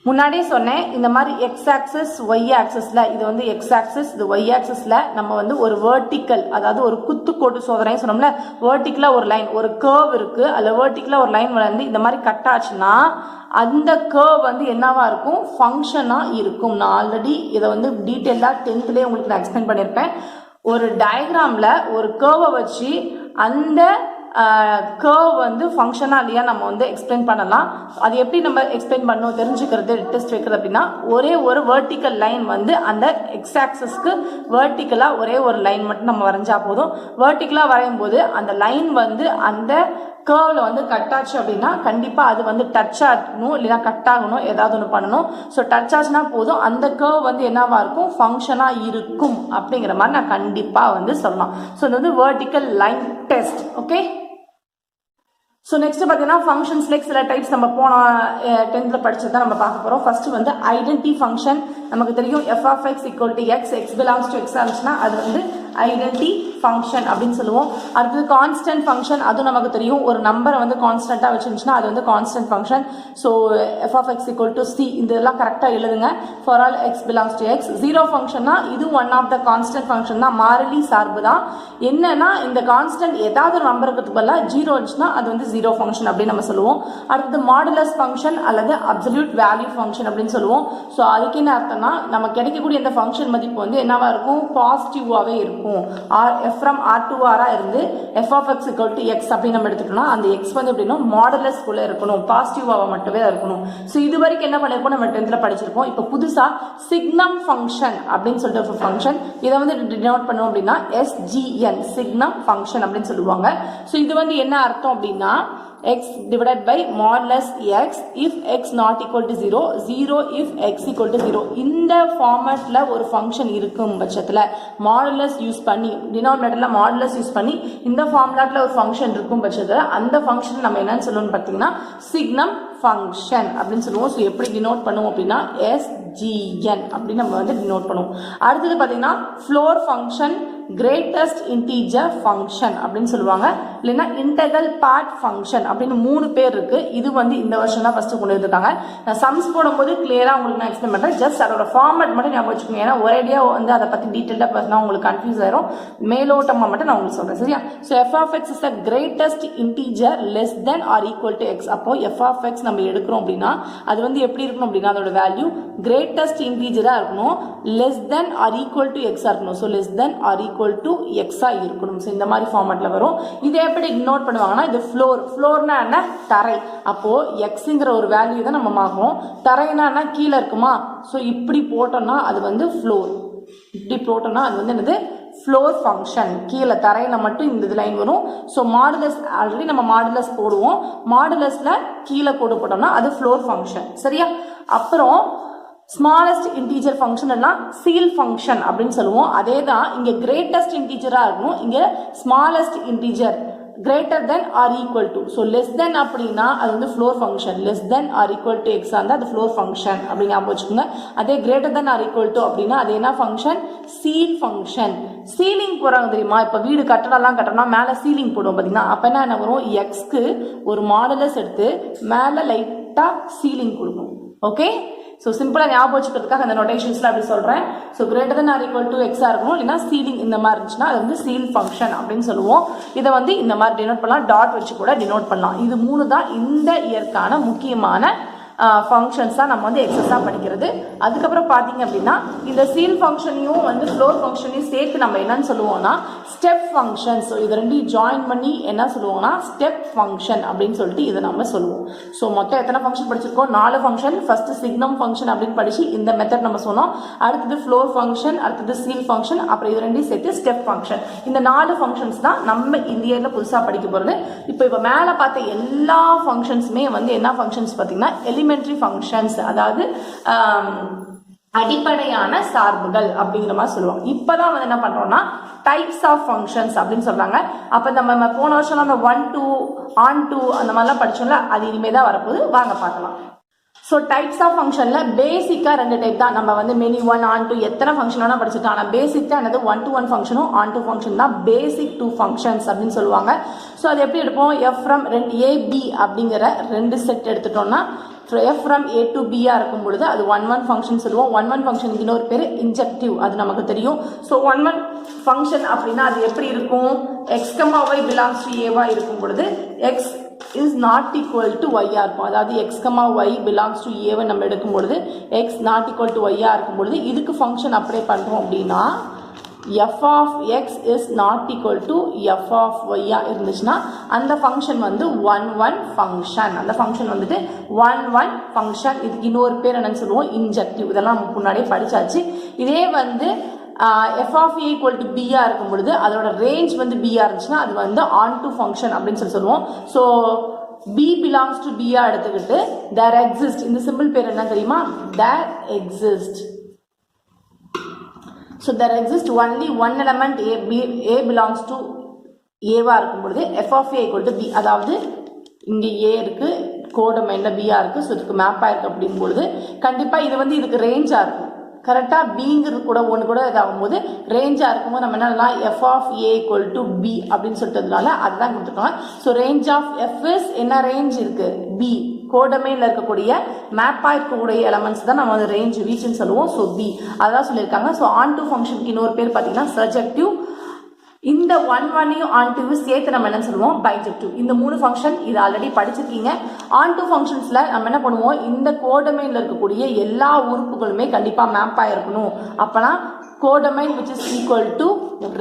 முன்னாடியே சொன்னேன் இந்த மாதிரி எக்ஸ் ஆக்சிஸ் ஒய் ஆக்சிஸ்ல இது வந்து எக்ஸ் ஆக்சிஸ், இது ஒய் ஆக்சிஸ்ல நம்ம வந்து ஒரு வெர்டிக்கல் அதாவது ஒரு குத்துக்கோட்டு சோதனை சொன்னோம்ல. வெர்டிக்கலா ஒரு லைன், ஒரு கர்வ் இருக்கு, அதுல வெர்டிக்கலா ஒரு லைன் வந்து இந்த மாதிரி கட் ஆச்சுன்னா அந்த கர்வ் வந்து என்னவா இருக்கும்? ஃபங்க்ஷனா இருக்கும். நான் ஆல்ரெடி இதை வந்து டீட்டெயிலா 10thலேயே உங்களுக்கு நான் எக்ஸ்பிளைன் பண்ணியிருப்பேன். ஒரு டயக்ராம்ல ஒரு கர்வை வச்சு அந்த கர்வ் வந்து ஃபங்க்ஷனா இல்லையா நம்ம வந்து எக்ஸ்பிளைன் பண்ணலாம். அது எப்படி நம்ம எக்ஸ்பிளைன் பண்ணணும் தெரிஞ்சுக்கிறது டெஸ்ட் வைக்கிறது அப்படின்னா, ஒரே ஒரு வெர்டிக்கல் லைன் வந்து அந்த எக்ஸ் ஆக்சஸ்க்கு வெர்டிக்கலா ஒரே ஒரு லைன் மட்டும் நம்ம வரைஞ்சா போதும். வெர்டிக்கலா வரையும் போது அந்த லைன் வந்து அந்த கர்வ்ல வந்து கட் ஆச்சு அப்படின்னா கண்டிப்பா அது வந்து டச் ஆகணும், இல்லைன்னா கட் ஆகணும், ஏதாவது ஒன்று பண்ணணும். ஸோ டச் ஆச்சுன்னா போதும், அந்த கர்வ் வந்து என்னவா இருக்கும், ஃபங்க்ஷனா இருக்கும் அப்படிங்கிற மாதிரி நான் கண்டிப்பா வந்து சொல்லலாம். ஸோ இது வந்து vertical line test. Okay, so next பார்த்தீங்கன்னா ஃபங்க்ஷன்ஸ் லைக் சில டைப்ஸ் நம்ம போன 10th படிச்சது தான் நம்ம பார்க்க போகிறோம். ஃபர்ஸ்ட் வந்து ஐடென்டி ஃபங்க்ஷன். நமக்கு தெரியும் f of x equal to x, x belongs to x ஆச்சுன்னா அது வந்து ஐடென்டி ஃபங்க்ஷன் அப்படின்னு சொல்லுவோம். அடுத்தது கான்ஸ்டன்ட் ஃபங்க்ஷன், அதுவும் நமக்கு தெரியும். ஒரு நம்பரை வந்து கான்ஸ்டன்ட்டாக வச்சுருந்துச்சுன்னா அது வந்து constant function. So f of x equal to c, இதெல்லாம் கரெக்டாக எழுதுங்க. For all x belongs to x. Zero ஃபங்க்ஷன்னா இது one of the constant function தான், மாறிலி சார்பு தான். என்னன்னா இந்த கான்ஸ்டன்ட் ஏதாவது ஒரு நம்பருக்கு பதிலாக ஜீரோ இருந்துச்சுன்னா அது வந்து ஜீரோ ஃபங்க்ஷன் அப்படின்னு நம்ம சொல்லுவோம். அடுத்தது மாடுலஸ் ஃபங்க்ஷன் அல்லது அப்சல்யூட் வேல்யூ ஃபங்க்ஷன் அப்படின்னு சொல்லுவோம். ஸோ அதுக்கு என்ன அர்த்தம்னா, நம்ம கிடைக்கக்கூடிய இந்த ஃபங்க்ஷன் மதிப்பு வந்து என்னவா இருக்கும், பாசிட்டிவாகவே இருக்கும். f from r to r இருந்து f of x equal to x அப்படின்னு நம்ம எடுத்துக்கணும். அந்த x வந்து எப்படின்னா மாடுலஸ் குள்ள இருக்கணும், பாசிட்டிவாக மட்டுமே இருக்கணும். ஸோ இது வரைக்கும் என்ன பண்ணிருப்போம், நம்ம 10th படிச்சிருப்போம். இப்போ புதுசா சிக்னம் ஃபங்க்ஷன் அப்படின்னு சொல்லிட்டு ஒரு ஃபங்க்ஷன், இதை வந்து டினோட் பண்ணோம் அப்படின்னா SGN, சிக்னம் ஃபங்க்ஷன் அப்படின்னு சொல்லுவாங்க. ஸோ இது வந்து என்ன அர்த்தம் அப்படின்னா, x divided by modulus x if x not equal to 0, 0 if x equal to 0. இந்த ஃபார்மேட்ல ஒரு ஃபங்க்ஷன் இருக்கும் பட்சத்தில் மாடுலஸ் யூஸ் பண்ணி, டினாமினேட்டர்ல மாடுலஸ் யூஸ் பண்ணி இந்த ஃபார்முலாட்ல ஒரு ஃபங்க்ஷன் இருக்கும் பட்சத்தில் அந்த ஃபங்க்ஷன் நம்ம என்னன்னு சொல்லணும்னு பார்த்தீங்கன்னா சிக்னம் ஃபங்க்ஷன் அப்படின்னு சொல்லுவோம். ஸோ எப்படி டினோட் பண்ணுவோம் அப்படின்னா SGN அப்படின்னு நம்ம வந்து டினோட் பண்ணுவோம். அடுத்தது பார்த்தீங்கன்னா floor function, greatest integer function அப்படின்னு சொல்லுவாங்க, இல்லைன்னா இன்டெக்ரல் பார்ட் ஃபங்க்ஷன் அப்படின்னு 3 பேர் இருக்கு. இது வந்து இந்த வருஷம் தான் ஃபர்ஸ்ட் கொண்டு வந்துருக்காங்க. நான் சம்ஸ் போடும்போது கிளியரா உங்களுக்கு நான் எக்ஸ்பிளைன் பண்றேன். ஜஸ்ட் அதோட ஃபார்மேட் மட்டும் ஞாபகம் வச்சுக்கோங்க. ஏன்னா ஒரேடியா வந்து அதை பத்தி டீட்டெயிலா பேசினா உங்களுக்கு கன்ஃபியூஸ் ஆயிரும். மேலோட்டமா மட்டும் நான் உங்களுக்கு சொல்றேன், சரியா? So f of x is the greatest integer less than or equal to x. அப்போ f of x நம்ம எடுக்கிறோம் அப்படின்னா அது வந்து எப்படி இருக்கணும் அப்படின்னா, அதோட வேல்யூ கிரேட்டஸ்ட் இன்டீஜரா இருக்கணும், less than or equal to x இருக்கணும். So less than or equal to x இருக்கணும். ஸோ இந்த மாதிரி ஃபார்மேட்ல வரும். இதை எப்படி நோட் பண்ணுவாங்கன்னா, இது ஃப்ளோர்னா என்ன, தரை. அப்போ எக்ஸுங்கிற ஒரு வேல்யூ தான் நம்ம ஆகும். தரைனா என்ன, கீழே இருக்குமா. ஸோ இப்படி போட்டோம்னா அது வந்து ஃப்ளோர், இப்படி போட்டோம்னா அது வந்து என்னது, ஃப்ளோர் ஃபங்க்ஷன். கீழே தரையில மட்டும் இந்த லைன் வரும். ஸோ மாடுலஸ் ஆல்ரெடி நம்ம மாடுலஸ் போடுவோம், மாடுலஸ்ல கீழே கோடு போட்டோம்னா அது ஃப்ளோர் ஃபங்க்ஷன், சரியா? அப்புறம் ஸ்மாலஸ்ட் இன்டீஜர் ஃபங்க்ஷன் எல்லாம் சீல் ஃபங்க்ஷன் அப்படின்னு சொல்லுவோம். அதே தான் இங்க கிரேட்டஸ்ட் இன்டீஜரா இருக்கும், இங்க smallest integer greater than or equal to. So less than அப்படின்னா அது வந்து floor function, less than or equal to x இருந்தால் அது ஃப்ளோர் ஃபங்க்ஷன் அப்படின்னு ஞாபகம் வச்சுக்கோங்க. அதே greater than or equal to அப்படின்னா அது என்ன ஃபங்க்ஷன், சீல் ஃபங்க்ஷன். சீலிங் போறாங்க தெரியுமா, இப்போ வீடு கட்டடம்லாம் கட்டணும்னா மேலே சீலிங் போடுவோம் பார்த்தீங்கன்னா, அப்போ என்ன வரும், எக்ஸ்க்கு ஒரு மாடுலஸ் எடுத்து மேலே லைட்டா சீலிங் கொடுக்கும். ஓகே, ஸோ சிம்பிளாக ஞாபகம் வச்சுக்கிறதுக்காக அந்த நோட்டேஷன்ஸ்ல அப்படி சொல்றேன். So greater than or equal to எக்ஸா இருக்கணும், இல்லைன்னா சீலிங் இந்த மாதிரி இருந்துச்சுன்னா அது வந்து சீல் ஃபங்க்ஷன் அப்படின்னு சொல்லுவோம். இதை வந்து இந்த மாதிரி டினோட் பண்ணலாம், டாட் வச்சு கூட டினோட் பண்ணலாம். இது 3 தான் இந்த இயற்கான முக்கியமான ஃபங்க்ஷன்ஸ் தான் நம்ம வந்து எக்ஸஸாக படிக்கிறது. அதுக்கப்புறம் பார்த்தீங்க அப்படின்னா இந்த சீல் ஃபங்க்ஷனையும் வந்து ஃப்ளோர் ஃபங்க்ஷனையும் சேர்த்து நம்ம என்னன்னு சொல்லுவோம்னா ஸ்டெப் ஃபங்க்ஷன். ஸோ இது ரெண்டையும் ஜாயின் பண்ணி என்ன சொல்லுவோம்னா ஸ்டெப் ஃபங்க்ஷன் அப்படின்னு சொல்லிட்டு இதை நம்ம சொல்லுவோம். ஸோ மொத்தம் எத்தனை ஃபங்க்ஷன் படிச்சிருக்கோம், 4 ஃபங்க்ஷன். ஃபர்ஸ்ட் சிக்னம் ஃபங்க்ஷன் அப்படின்னு படிச்சு இந்த மெத்தட் நம்ம சொன்னோம். அடுத்தது ஃப்ளோர் ஃபங்க்ஷன், அடுத்தது சீல் ஃபங்க்ஷன், அப்புறம் இது ரெண்டையும் சேர்த்து ஸ்டெப் ஃபங்க்ஷன். இந்த 4 ஃபங்க்ஷன்ஸ் தான் நம்ம இந்த இயர்ல புதுசாக படிக்க போகிறது. இப்போ மேலே பார்த்த எல்லா ஃபங்க்ஷன்ஸுமே வந்து என்ன ஃபங்க்ஷன்ஸ் பார்த்தீங்கன்னா எலிமெண்ட்ரி ஃபங்க்ஷன்ஸ், அதாவது அடிப்படையான சார்புகள் அப்படிங்கிற மாதிரி சொல்லுவாங்க. இப்பதான் வந்து என்ன பண்றோம்னா டைப்ஸ் ஆஃப் ஃபங்க்ஷன்ஸ் அப்படின்னு சொல்றாங்க. அப்ப நம்ம போன வருஷம் அந்த 1 to on to அந்த மாதிரிலாம் படிச்சோம்ல, அது இனிமே தான் வரப்போகுது, வாங்க பார்க்கலாம். ஸோ டைப்ஸ் ஆஃப் ஃபங்க்ஷன்ல பேசிக்கா 2 டைப் தான். நம்ம வந்து மெனி 1 on to எத்தனை ஃபங்க்ஷன் வேணா படிச்சுட்டோம். ஆனால் பேசிக்கா என்னது 1 to 1 ஃபங்க்ஷனும் on to ஃபங்க்ஷன் தான் பேசிக் 2 ஃபங்க்ஷன்ஸ் அப்படின்னு சொல்லுவாங்க. ஸோ அது எப்படி எடுப்போம், f from AB அப்படிங்கிற 2 செட் எடுத்துட்டோம்னா f from A to B இருக்கும் பொழுது அது 1 ஃபங்க்ஷன் சொல்லுவோம். 1 ஃபங்க்ஷன் இன்னொரு பேர் இன்ஜெக்டிவ், அது நமக்கு தெரியும். ஸோ 1 ஃபங்க்ஷன் அப்படின்னா அது எப்படி இருக்கும், x, y belongs to A இருக்கும் பொழுது x is not equal to y இருக்கும். அதாவது x, y belongs to A நம்ம எடுக்கும் பொழுது x not equal to y இருக்கும் பொழுது இதுக்கு ஃபங்க்ஷன் அப்ளை பண்றோம் அப்படின்னா f of x is not equal to f of y இருந்துச்சுன்னா அந்த ஃபங்க்ஷன் வந்து 1 ஃபங்க்ஷன். அந்த ஃபங்க்ஷன் வந்துட்டு 1 ஃபங்க்ஷன். இதுக்கு இன்னொரு பேர் என்னன்னு சொல்லுவோம், இன்ஜெக்டிவ். இதெல்லாம் முன்னாடியே படிச்சாச்சு. இதே வந்து f of a equal to b இருக்கும் பொழுது அதோட ரேஞ்ச் வந்து b இருந்துச்சுன்னா அது வந்து onto ஃபங்க்ஷன் அப்படின்னு சொல்லுவோம். So b belongs to b எடுத்துக்கிட்டு there exist, இந்த சிம்பிள் பேர் என்ன தெரியுமா, there exist. So there exists only one element a belongs to a வா இருக்கும் பொழுது f of a equal to b, அதாவது இங்க a இருக்கு, கோடொமைன்ல b இருக்கு, ஸோ இதுக்கு மேப் ஆயிருக்கு அப்படிங்கும் பொழுது கண்டிப்பா இது வந்து இதுக்கு ரேஞ்சா இருக்கும். கரெக்டா பிங்கிறது கூட ஒன்று கூட இதாகும் போது ரேஞ்சா இருக்கும்போது நம்ம என்ன f of a equal to b அப்படின்னு சொல்லிட்டதுனால அதுதான் கொடுத்துருக்காங்க. So range of f is என்ன ரேஞ்ச் இருக்கு, b. கோடமைன்ல இருக்கக்கூடிய மேப்பா இருக்கக்கூடிய எலமெண்ட்ஸ் தான் நம்ம ரேஞ்ச் ரீச்னு சொல்லுவோம். ஸோ b அதான் சொல்லியிருக்காங்க. ஸோ onto ஃபங்க்ஷனுக்கு இன்னொரு பேர் பார்த்தீங்கன்னா சர்ஜெக்டிவ். இந்த 1 onto சேர்த்து நம்ம என்ன சொல்லுவோம், பைஜெக்டிவ். இந்த 3 ஃபங்க்ஷன் இது ஆல்ரெடி படிச்சிருக்கீங்க. onto ஃபங்க்ஷன்ஸ்ல நம்ம என்ன பண்ணுவோம், இந்த கோடமைன்ல இருக்கக்கூடிய எல்லா உறுப்புகளுமே கண்டிப்பா மேப் ஆயிருக்கணும். அப்பனா codomain which is equal to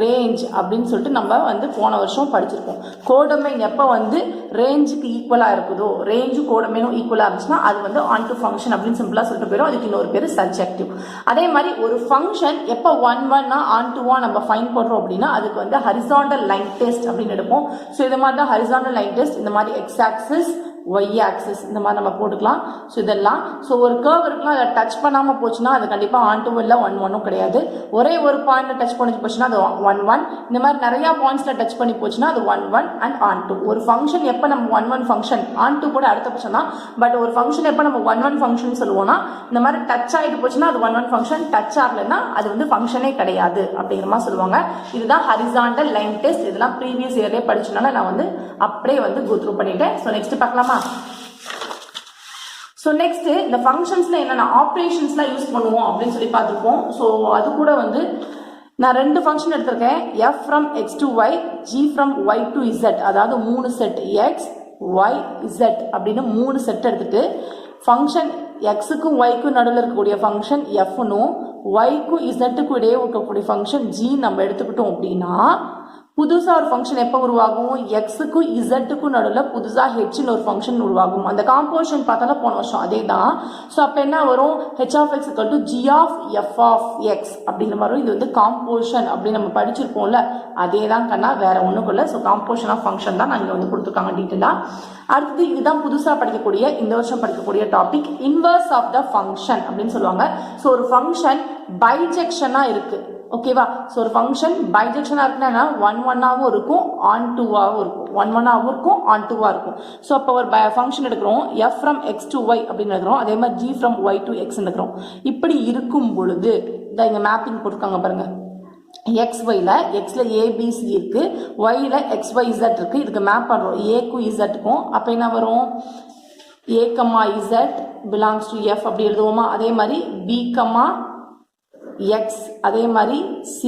range அப்படின்னு சொல்லிட்டு நம்ம வந்து போன வருஷம் படிச்சிருக்கோம். கோடமைன் எப்போ வந்து ரேஞ்சுக்கு ஈக்குவலா இருக்குதோ, ரேஞ்சு கோடமைனும் ஈக்குவலா இருந்துச்சுன்னா அது வந்து onto ஃபங்க்ஷன் அப்படின்னு சிம்பிளா சொல்லிட்டு போயிடும். அதுக்கு இன்னொரு பேர் சப்ஜெக்டிவ். அதே மாதிரி ஒரு ஃபங்க்ஷன் எப்போ 1 onto நம்ம ஃபைண்ட் பண்றோம் அப்படின்னா அதுக்கு வந்து ஹரிசாண்டல் லைன் டெஸ்ட் அப்படின்னு எடுப்போம். ஸோ இது மாதிரி தான் ஹரிசாண்டல் லைன் டெஸ்ட். இந்த மாதிரி எக்ஸ் ஆக்சிஸ் y ஆக்சிஸ் இந்த மாதிரி நம்ம போட்டுக்கலாம். ஸோ இதெல்லாம் ஸோ ஒரு கர்வ் இருக்குன்னா அதை டச் பண்ணாமல் போச்சுன்னா அது கண்டிப்பாக onto இல்லை 1 கிடையாது. ஒரே ஒரு பாயிண்ட்ல டச் பண்ணி போச்சுன்னா அது 1 இந்த மாதிரி நிறைய பாயிண்ட்ஸ்ல டச் பண்ணி போச்சுன்னா அது 1 அண்ட் onto. ஒரு ஃபங்க்ஷன் எப்போ நம்ம 1 ஃபங்க்ஷன் onto கூட அடுத்த பட்சம் தான். பட் ஒரு ஃபங்க்ஷன் எப்போ நம்ம 1 ஃபங்க்ஷன் சொல்லுவோம்னா இந்த மாதிரி டச் ஆகிட்டு போச்சுன்னா அது 1 ஃபங்க்ஷன், டச் ஆகலைன்னா அது வந்து ஃபங்க்ஷனே கிடையாது அப்படிங்கிற மாதிரி சொல்லுவாங்க. இதுதான் ஹரிசாண்டல் லைன் டெஸ்ட். இதெல்லாம் ப்ரீவியஸ் இயர்லேயே படிச்சனால நான் வந்து அப்படியே வந்து கோ த்ரூ பண்ணிட்டேன். ஸோ நெக்ஸ்ட் பார்க்கலாமா. ஸோ நெக்ஸ்ட் இந்த ஃபங்க்ஷன்ஸ்ல என்னென்ன ஆப்ரேஷன்ஸ்லாம் யூஸ் பண்ணுவோம் அப்படின்னு சொல்லி பார்த்துருப்போம். ஸோ அது கூட வந்து நான் 2 ஃபங்க்ஷன் எடுத்திருக்கேன். f from x to y, g from y to z, அதாவது 3 செட் x y z அப்படின்னு 3 செட் எடுத்துட்டு ஃபங்க்ஷன் எக்ஸுக்கும் ஒய்க்கும் நடுவில் இருக்கக்கூடிய ஃபங்க்ஷன் எஃப்னும் ஒய்க்கும் இசட்டுக்கும் இடையே இருக்கக்கூடிய ஃபங்க்ஷன் ஜி நம்ம எடுத்துக்கிட்டோம் அப்படின்னா புதுசாக ஒரு ஃபங்க்ஷன் எப்போ உருவாகும், எக்ஸுக்கும் இசட்டுக்கும் நடுவில் புதுசாக ஹெச்னு ஒரு ஃபங்க்ஷன் உருவாகும். அந்த காம்போசிஷன் பார்த்தாலும் போன வருஷம் அதே தான். ஸோ அப்போ என்ன வரும், h of x equal to g of f of x அப்படிங்கிற மாதிரி. இது வந்து காம்போசிஷன் அப்படின்னு நம்ம படிச்சிருப்போம்ல, அதே தான் கண்ணா, வேற ஒன்றுக்குள்ள. ஸோ காம்போசிஷன் ஆஃப் ஃபங்க்ஷன் தான் நான் இங்கே வந்து கொடுத்துருக்காங்க டீட்டெயிலாக. அடுத்தது இதுதான் புதுசாக படிக்கக்கூடிய இந்த வருஷம் படிக்கக்கூடிய topic, inverse of the function அப்படின்னு சொல்லுவாங்க. ஸோ ஒரு ஃபங்க்ஷன் பைஜெக்ஷனாக இருக்கு, ஓகேவா. ஸோ ஒரு ஃபங்க்ஷன் பைஜெக்ஷனாக இருக்குன்னா 1 இருக்கும், onto-ஆகவும் இருக்கும், 1 இருக்கும், onto-வா இருக்கும். ஸோ அப்போ ஒரு ஃபங்க்ஷன் எடுக்கிறோம், f from x to y அப்படின்னு எடுக்கிறோம், அதே மாதிரி g from y to x எடுக்கிறோம். இப்படி இருக்கும் பொழுது இந்த இங்கே மேப்பிங் போட்டிருக்காங்க பாருங்க. XYல எக்ஸ்ல ஏபிசி இருக்கு, ஒய்ல XYZ இருக்கு. இதுக்கு மேப் பண்ணுறோம் ஏக்கும் இசட்டுக்கும். அப்போ என்ன வரும், a, z belongs to f அப்படி எழுதுவோமா. அதே மாதிரி b, x, அதே மாதிரி c,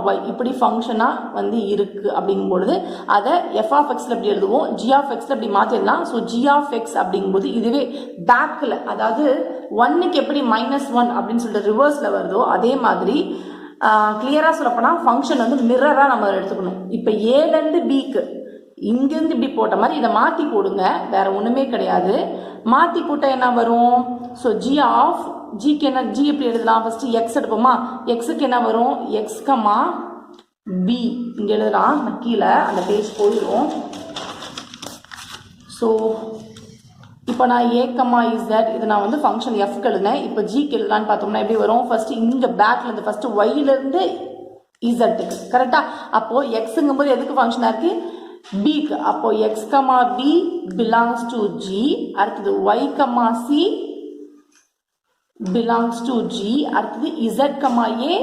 y இப்படி ஃபங்க்ஷனா வந்து இருக்கு அப்படிங்கும்பொழுது அதை f of x எப்படி எழுதுவோம், g of x எப்படி மாத்திடலாம். ஸோ g of x அப்படிங்கும்போது இதுவே பேக்கில், அதாவது 1க்கு எப்படி -1 அப்படின்னு சொல்லிட்டு ரிவர்ஸ்ல வருதோ அதே மாதிரி கிளியரா சொல்லப்போனா ஃபங்க்ஷன் வந்து மிரரா நம்ம எடுத்துக்கணும். இப்போ ஏலேருந்து பிக்கு இங்கிருந்து இப்படி போட்ட மாதிரி இதை மாற்றி போடுங்க, வேற ஒன்றுமே கிடையாது. மாற்றி போட்டால் என்ன வரும், ஸோ ஜி ஆஃப் ஜிக்கு என்ன, ஜி எப்படி எழுதலாம், ஃபர்ஸ்ட் எக்ஸ் எடுப்போமா. எக்ஸுக்கு என்ன வரும், எக்ஸ் கமா பி இங்கே எழுதலாம். கீழே அந்த பேஜ் போயிடும். ஸோ இப்போ நான் ஏ கமா இசட் இது நான் வந்து ஃபங்க்ஷன் எஃப்க்கு எழுதினேன். இப்போ ஜிக்கு எழுதலான்னு பார்த்தோம்னா எப்படி வரும், ஃபர்ஸ்ட் இங்கே பேக்லேருந்து ஃபர்ஸ்ட் ஒய்லேருந்து இசட்டுக்கு கரெக்டா. அப்போது எக்ஸுங்கும் போது எதுக்கு ஃபங்க்ஷனாக இருக்குது, பிக்கு. அப்போ x comma b belongs to g. அடுத்தது y comma c belongs to g. அடுத்தது z comma a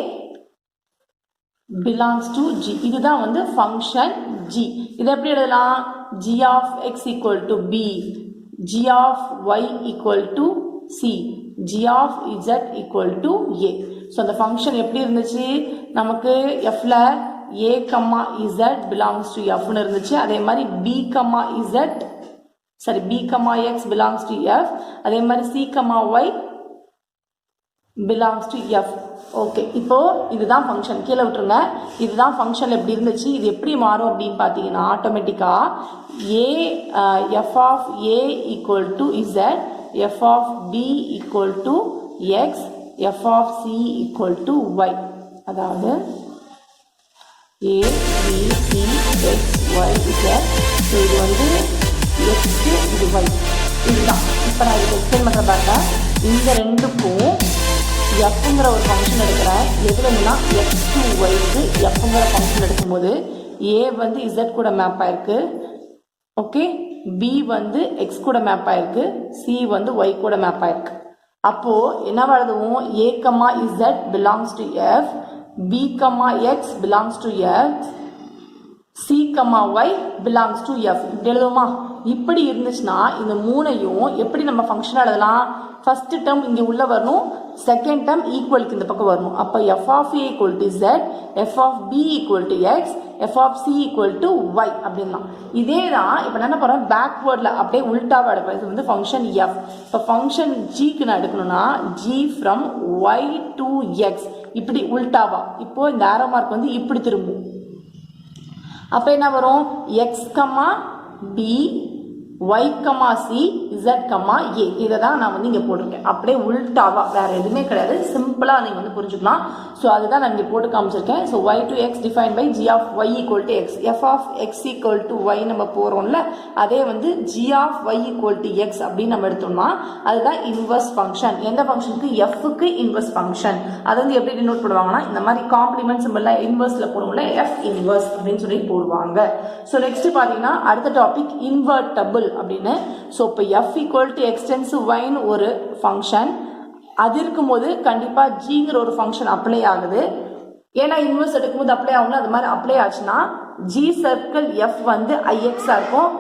belongs to g. இதுதான் வந்து ஃபங்க்ஷன் ஜி. இதை எப்படி எழுதலாம், g of x equal to b, g of y equal to c, g of z equal to a. So அந்த function எப்படி இருந்துச்சு, நமக்கு எஃப்ல a, z belongs to f னு இருந்துச்சு. அதே மாதிரி b, z b, x belongs to f. அதே மாதிரி c, y belongs to f. Okay, இப்போ இதுதான் ஃபங்க்ஷன், கீழே விட்டுருங்க. இதுதான் ஃபங்க்ஷன் எப்படி இருந்துச்சு, இது எப்படி மாறும் அப்படின்னு பார்த்தீங்கன்னா ஆட்டோமேட்டிக்காக f of A equal to z, f of b equal to x, f of c equal to y. அதாவது a b c x y z. So இது வந்து எக்ஸு, இது ஒய், இதுதான். இப்போ நான் இதுக்கு எக்ஸ்பிளைன் பண்ணுற பார்த்தா இந்த ரெண்டுக்கும் எஃப்ங்கிற ஒரு ஃபங்க்ஷன் எடுக்கிறேன். எதுலன்னா எக்ஸ் டு ஒய்க்கு எஃப்ங்கிற ஃபங்க்ஷன் எடுக்கும்போது ஏ வந்து இசட் கூட மேப் ஆயிருக்கு, ஓகே, பி வந்து எக்ஸ் கூட மேப் ஆயிருக்கு, சி வந்து ஒய் கூட மேப் ஆயிருக்கு. அப்போது என்ன எழுதுவோம், a comma z belongs to f, b comma x belongs to f, c comma y belongs to f. இப்படி எழுதுவோமா? இப்படி இருந்துச்சுன்னா இந்த மூணையும் எப்படி நம்ம ஃபங்க்ஷனாக எழுதலாம்? ஃபர்ஸ்ட் டேர்ம் இங்கே உள்ள வரணும், செகண்ட் டேர்ம் ஈக்குவலுக்கு இந்த பக்கம் வரணும். அப்போ f of A equal to z, f of b equal to x, f of c equal to y அப்படின்னா. இதே தான் இப்போ என்ன போகிறேன், பேக்வேர்டில் அப்படியே உல்டாவாக எடுப்பேன். இது வந்து ஃபங்க்ஷன் எஃப். இப்போ ஃபங்க்ஷன் ஜிக்கு நான் எடுக்கணும்னா g from y to x, இப்படி உல்டாவா. இப்போ இந்த ஆரோ மார்க் வந்து இப்படி திரும்பும். அப்போ என்ன வரும், x comma b, y, c, z, a. இதை தான் நான் வந்து இங்கே போட்டிருக்கேன். அப்படியே உல்டாவா, வேறு எதுவுமே கிடையாது. சிம்பிளாக நீங்கள் வந்து புரிஞ்சுக்கலாம். ஸோ அதுதான் நான் இங்கே போட்டு காமிச்சிருக்கேன். So y to x define by g of y equal to x, f of x equal to y நம்ம போகிறோம்ல, அதே வந்து g of y equal to x அப்படின்னு நம்ம எடுத்தோம்னா அதுதான் இன்வர்ஸ் ஃபங்க்ஷன். எந்த ஃபங்க்ஷனுக்கு? எஃப்க்கு இன்வர்ஸ் ஃபங்க்ஷன். அதை வந்து எப்படி டினோட் பண்ணுவாங்கன்னா இந்த மாதிரி காம்ப்ளிமெண்ட் சிம்பிள்லாம் இன்வர்ஸில் போடுவோம்ல, எஃப் இன்வர்ஸ் அப்படின்னு சொல்லி போடுவாங்க. ஸோ நெக்ஸ்ட் பார்த்தீங்கன்னா அடுத்த டாபிக் இன்வெர்ட்டபிள் அப்படின்னு. ஸோ இப்போ எஃப் ஈக்குவல் டு எக்ஸ்டென்சிவ் ஒய்னு ஒரு ஃபங்க்ஷன், அது இருக்கும்போது கண்டிப்பாக ஜிங்கிற ஒரு ஃபங்க்ஷன் அப்ளை ஆகுது. ஏன்னா இன்வெர்ஸ் எடுக்கும்போது அப்ளை ஆகும்ல, அது மாதிரி அப்ளை ஆச்சுன்னா ஜி சர்க்கிள் எஃப் வந்து ஐஎக்ஸாக இருக்கும்,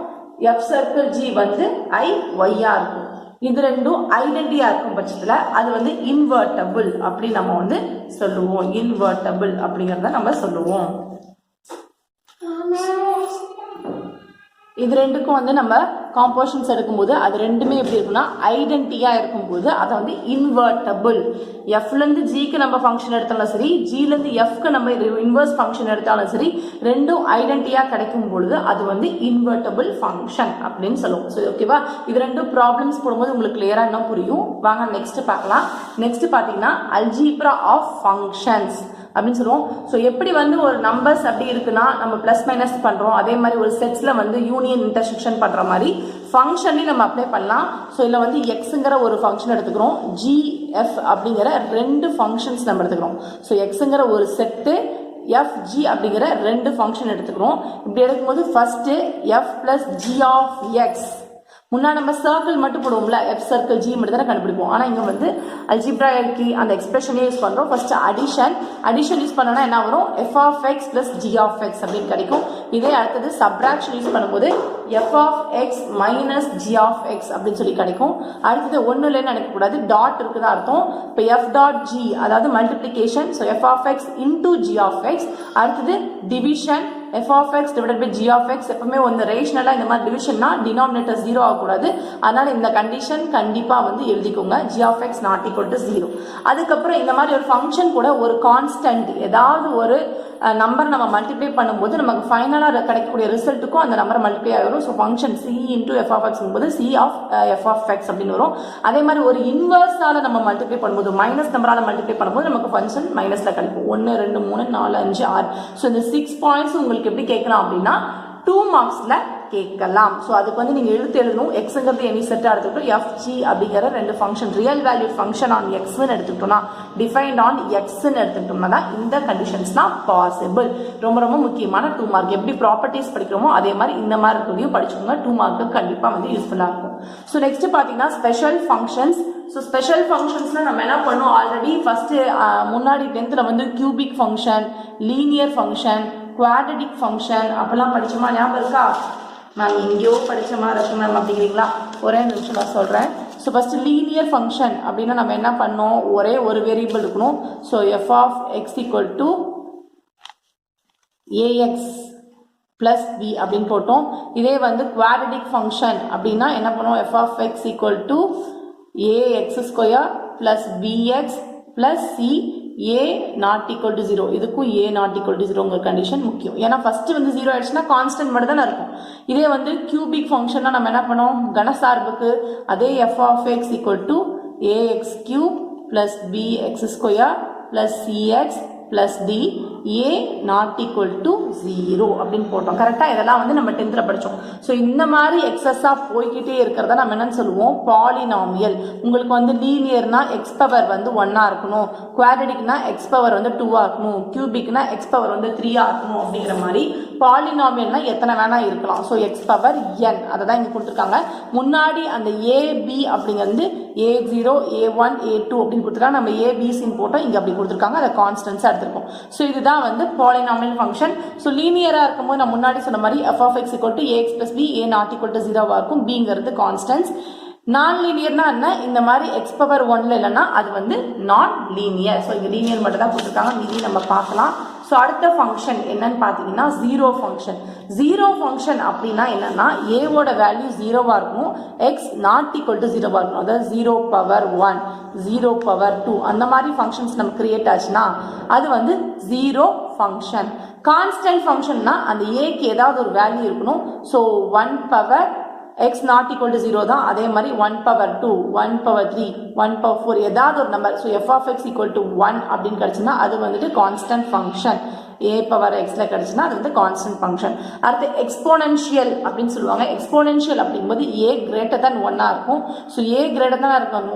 எஃப் சர்க்கிள் ஜி வந்து ஐ ஒய்யா இருக்கும். இது ரெண்டும் ஐடென்டிட்டியா இருக்கும் பட்சத்தில் அது வந்து இன்வெர்ட்டபிள் அப்படி நம்ம வந்து சொல்லுவோம். இன்வெர்ட்டபிள் அப்படிங்கிறத நம்ம சொல்லுவோம். இது ரெண்டுக்கும் வந்து நம்ம காம்போசிஷன்ஸ் எடுக்கும்போது அது ரெண்டுமே எப்படி இருக்குன்னா ஐடென்டிட்டியாக இருக்கும்போது அதை வந்து இன்வெர்ட்டபிள். எஃப்லேருந்து ஜிக்கு நம்ம ஃபங்க்ஷன் எடுத்தாலும் சரி, ஜிலேருந்து எஃப்க்கு நம்ம இன்வெர்ஸ் ஃபங்க்ஷன் எடுத்தாலும் சரி, ரெண்டும் ஐடென்டிட்டியாக கிடைக்கும் பொழுது அது வந்து இன்வெர்ட்டபிள் ஃபங்க்ஷன் அப்படின்னு சொல்லுவோம். ஸோ ஓகேவா, இது ரெண்டும் ப்ராப்ளம்ஸ் போடும்போது உங்களுக்கு கிளியராக என்ன புரியும். வாங்க நெக்ஸ்ட் பார்க்கலாம். நெக்ஸ்ட் பார்த்தீங்கன்னா அல்ஜீப்ரா ஆஃப் ஃபங்க்ஷன்ஸ் அப்படின்னு சொல்லுவோம். ஸோ எப்படி வந்து ஒரு நம்பர்ஸ் அப்படி இருக்குன்னா நம்ம பிளஸ் மைனஸ் பண்ணுறோம், அதே மாதிரி ஒரு செட்ஸில் வந்து யூனியன் இன்டர்செக்ஷன் பண்ணுற மாதிரி ஃபங்க்ஷன்லையும் நம்ம அப்ளை பண்ணலாம். ஸோ இதில் வந்து எக்ஸுங்கிற ஒரு ஃபங்க்ஷன் எடுத்துக்கிறோம், ஜிஎஃப் அப்படிங்கிற ரெண்டு ஃபங்க்ஷன்ஸ் நம்ம எடுத்துக்கிறோம். ஸோ எக்ஸுங்கிற ஒரு செட்டு, எஃப்ஜி அப்படிங்கிற ரெண்டு ஃபங்க்ஷன் எடுத்துக்கிறோம். இப்படி எடுக்கும்போது first f plus g of x, முன்னா நம்ம சர்க்கிள் மட்டும் போடுவோம்ல, எஃப் சர்க்கிள் ஜி மட்டும் தானே கண்டுபிடிப்போம். ஆனால் இங்கே வந்து அல்ஜிப்ராய்க்கு அந்த எக்ஸ்பிரஷனே யூஸ் பண்ணுறோம். ஃபர்ஸ்ட் அடிஷன் யூஸ் பண்ணோன்னா என்ன வரும், f of x plus g of x அப்படின்னு கிடைக்கும். இதே அடுத்தது சப்ராக்ஷன் யூஸ் பண்ணும்போது f of x minus g of x அப்படின்னு சொல்லி கிடைக்கும். அடுத்தது ஒன்றும் இல்லைன்னு நினைக்கக்கூடாது, டாட் இருக்குதா அர்த்தம். இப்போ எஃப் டாட் ஜி அதாவது multiplication, so f of x into g of x. அடுத்தது division, f of x divided by g of x. எப்பவுமே வந்து ரேஷனலாக இந்த மாதிரி டிவிஷன்னா டினாமினேட்டர் 0 ஆகக்கூடாது. அதனால இந்த கண்டிஷன் கண்டிப்பாக வந்து எழுதிக்கோங்க, g of x not equal to 0. அதுக்கப்புறம் இந்த மாதிரி ஒரு ஃபங்க்ஷன் கூட ஒரு கான்ஸ்டன்ட் ஏதாவது ஒரு நம்பர் நம்ம மல்டிப்ளை பண்ணும்போது நமக்கு ஃபைனலாக கிடைக்கக்கூடிய ரிசல்ட்டுக்கும் அந்த நம்பர் மல்டிப்ளை ஆகிடும். So function c into f of x போது c of f of x அப்படின்னு வரும். அதே மாதிரி ஒரு இன்வர்ஸால் நம்ம மல்டிப்ளை பண்ணும்போது மைனஸ் நம்பரால் மல்டிப்ளை பண்ணும்போது நமக்கு ஃபங்க்ஷன் மைனஸில் கிடைக்கும். 1 2 3 4 5 6. ஸோ இந்த 6 பாயிண்ட்ஸ் உங்களுக்கு எப்படி கேட்கலாம் அப்படின்னா 2 மார்க்ஸில் கேட்கலாம். ஸோ அதுக்கு வந்து நீங்கள் எழுதணும். எக்ஸுங்கிறது எனி செட்டாக எடுத்துக்கிட்டோம், எஃப்ஜி அப்படிங்கிற ரெண்டு function real value function on எக்ஸ்ன்னு எடுத்துக்கிட்டோம்னா, டிஃபைன்ட் ஆன் எக்ஸ்ன்னு எடுத்துக்கிட்டோம்னா தான் இந்த கண்டிஷன்ஸ்லாம் பாசிபிள். ரொம்ப ரொம்ப முக்கியமான 2 மார்க். எப்படி ப்ராப்பர்ட்டிஸ் படிக்கிறோமோ அதே மாதிரி இந்த மாதிரி இருக்கிறதையும் படிச்சுக்கோங்க. 2 மார்க்கு கண்டிப்பாக வந்து யூஸ்ஃபுல்லாக இருக்கும். ஸோ நெக்ஸ்ட் பார்த்தீங்கன்னா ஸ்பெஷல் ஃபங்க்ஷன்ஸ். ஸோ ஸ்பெஷல் ஃபங்க்ஷன்ஸ்னால் நம்ம என்ன பண்ணோம், ஆல்ரெடி ஃபஸ்ட்டு முன்னாடி 10th வந்து cubic function, linear function, quadratic function அப்பெல்லாம் படிச்சோமா, ஞாபகம் இருக்கா? மேம் எங்கேயோ படித்த மாதிரி இருக்கு மேம் அப்படிங்கிறீங்களா? ஒரே நிமிஷம் நான் சொல்கிறேன். ஸோ ஃபஸ்ட்டு லீனியர் ஃபங்க்ஷன் அப்படின்னா நம்ம என்ன பண்ணோம், ஒரே ஒரு வேரியபிள் இருக்கணும். So f of x equal to a x plus b அப்படின்னு போட்டோம். இதே வந்து குவாட்ரடிக் ஃபங்க்ஷன் அப்படின்னா என்ன பண்ணுவோம், f of x equal to a x square plus b x plus C A not equal to 0. இதுக்கும் A not equal to 0 உங்க கண்டிஷன் முக்கியம். ஏன்னா ஃபர்ஸ்ட் வந்து 0 ஆயிடுச்சுன்னா கான்ஸ்டன்ட் மட்டும் தானே இருக்கும். இதே வந்து கியூபிக் ஃபங்க்ஷன்னா நம்ம என்ன பண்ணோம், கனசார்புக்கு அதே f of x equal to ax cube plus bx square plus cx plus d a not equal to 0 அப்படின்னு போட்டோம். கரெக்டா? இதெல்லாம் வந்து நம்ம 10th படிச்சோம். ஸோ இந்த மாதிரி எக்ஸஸா போய்கிட்டே இருக்கிறத நம்ம என்னன்னு சொல்லுவோம், பாலினாமியல். உங்களுக்கு வந்து லீனியர்னா எக்ஸ் பவர் வந்து 1 இருக்கணும், குவாட்ரடிக்னா எக்ஸ் பவர் வந்து 2 இருக்கணும், கியூபிக்னா எக்ஸ் பவர் வந்து 3 இருக்கணும். அப்படிங்கிற மாதிரி பாலினாமியல்னா எத்தனை வேணா இருக்கலாம். ஸோ எக்ஸ் பவர் n அதை தான் இங்க கொடுத்துருக்காங்க. முன்னாடி அந்த ஏபி அப்படிங்கிறது a0 a1 a2 அப்படின்னு கொடுத்துருக்காங்க. நம்ம ஏபிசின்னு போட்டோம், இங்க அப்படி கொடுத்துருக்காங்க. அதை கான்ஸ்டன்ஸா எடுத்திருக்கோம். ஸோ இதுதான் வந்து பாலினாமியல் ஃபங்க்ஷன். ஸோ லீனியரா இருக்கும்போது நான் முன்னாடி சொன்ன மாதிரி f of x equal to ax plus b a not equal to 0 இருக்கும். bங்கிறது கான்ஸ்டன்ஸ். நான் லீனியர்னா என்ன, இந்த மாதிரி எக்ஸ் பவர் 1ல இல்லைன்னா அது வந்து நான் லீனியர். ஸோ இங்க லீனியர் மட்டும் தான் கொடுத்துருக்காங்க, மீதி நம்ம பார்க்கலாம். ஸோ அடுத்த ஃபங்க்ஷன் என்னன்னு பார்த்தீங்கன்னா ஜீரோ ஃபங்க்ஷன். ஜீரோ ஃபங்க்ஷன் அப்படின்னா என்னன்னா ஏவோட வேல்யூ 0வா இருக்கும், எக்ஸ் நாட் ஈக்குவல் டு 0வா இருக்கும். அதாவது 0 பவர் 1 0 பவர் 2 அந்த மாதிரி ஃபங்க்ஷன்ஸ் நம்ம கிரியேட் ஆச்சுன்னா அது வந்து ஜீரோ ஃபங்க்ஷன். கான்ஸ்டன்ட் ஃபங்க்ஷன்னா அந்த ஏக்கு ஏதாவது ஒரு வேல்யூ இருக்கணும். So 1 power x not equal to 0 தான். அதே மாதிரி 1 பவர் 2 1 பவர் 3 1 பவர் 4 ஏதாவது ஒரு number. So f of x equal to 1 அப்படின்னு கிடைச்சுன்னா அது வந்துட்டு கான்ஸ்டன்ட் ஃபங்க்ஷன். a பவர் xல கிடைச்சுன்னா அது வந்து கான்ஸ்டன்ட் ஃபங்க்ஷன். அடுத்து எக்ஸ்போனென்ஷியல் அப்படின்னு சொல்லுவாங்க. எக்ஸ்போனென்ஷியல் அப்படிங்கும்போது a greater than 1 இருக்கும். ஸோ a greater than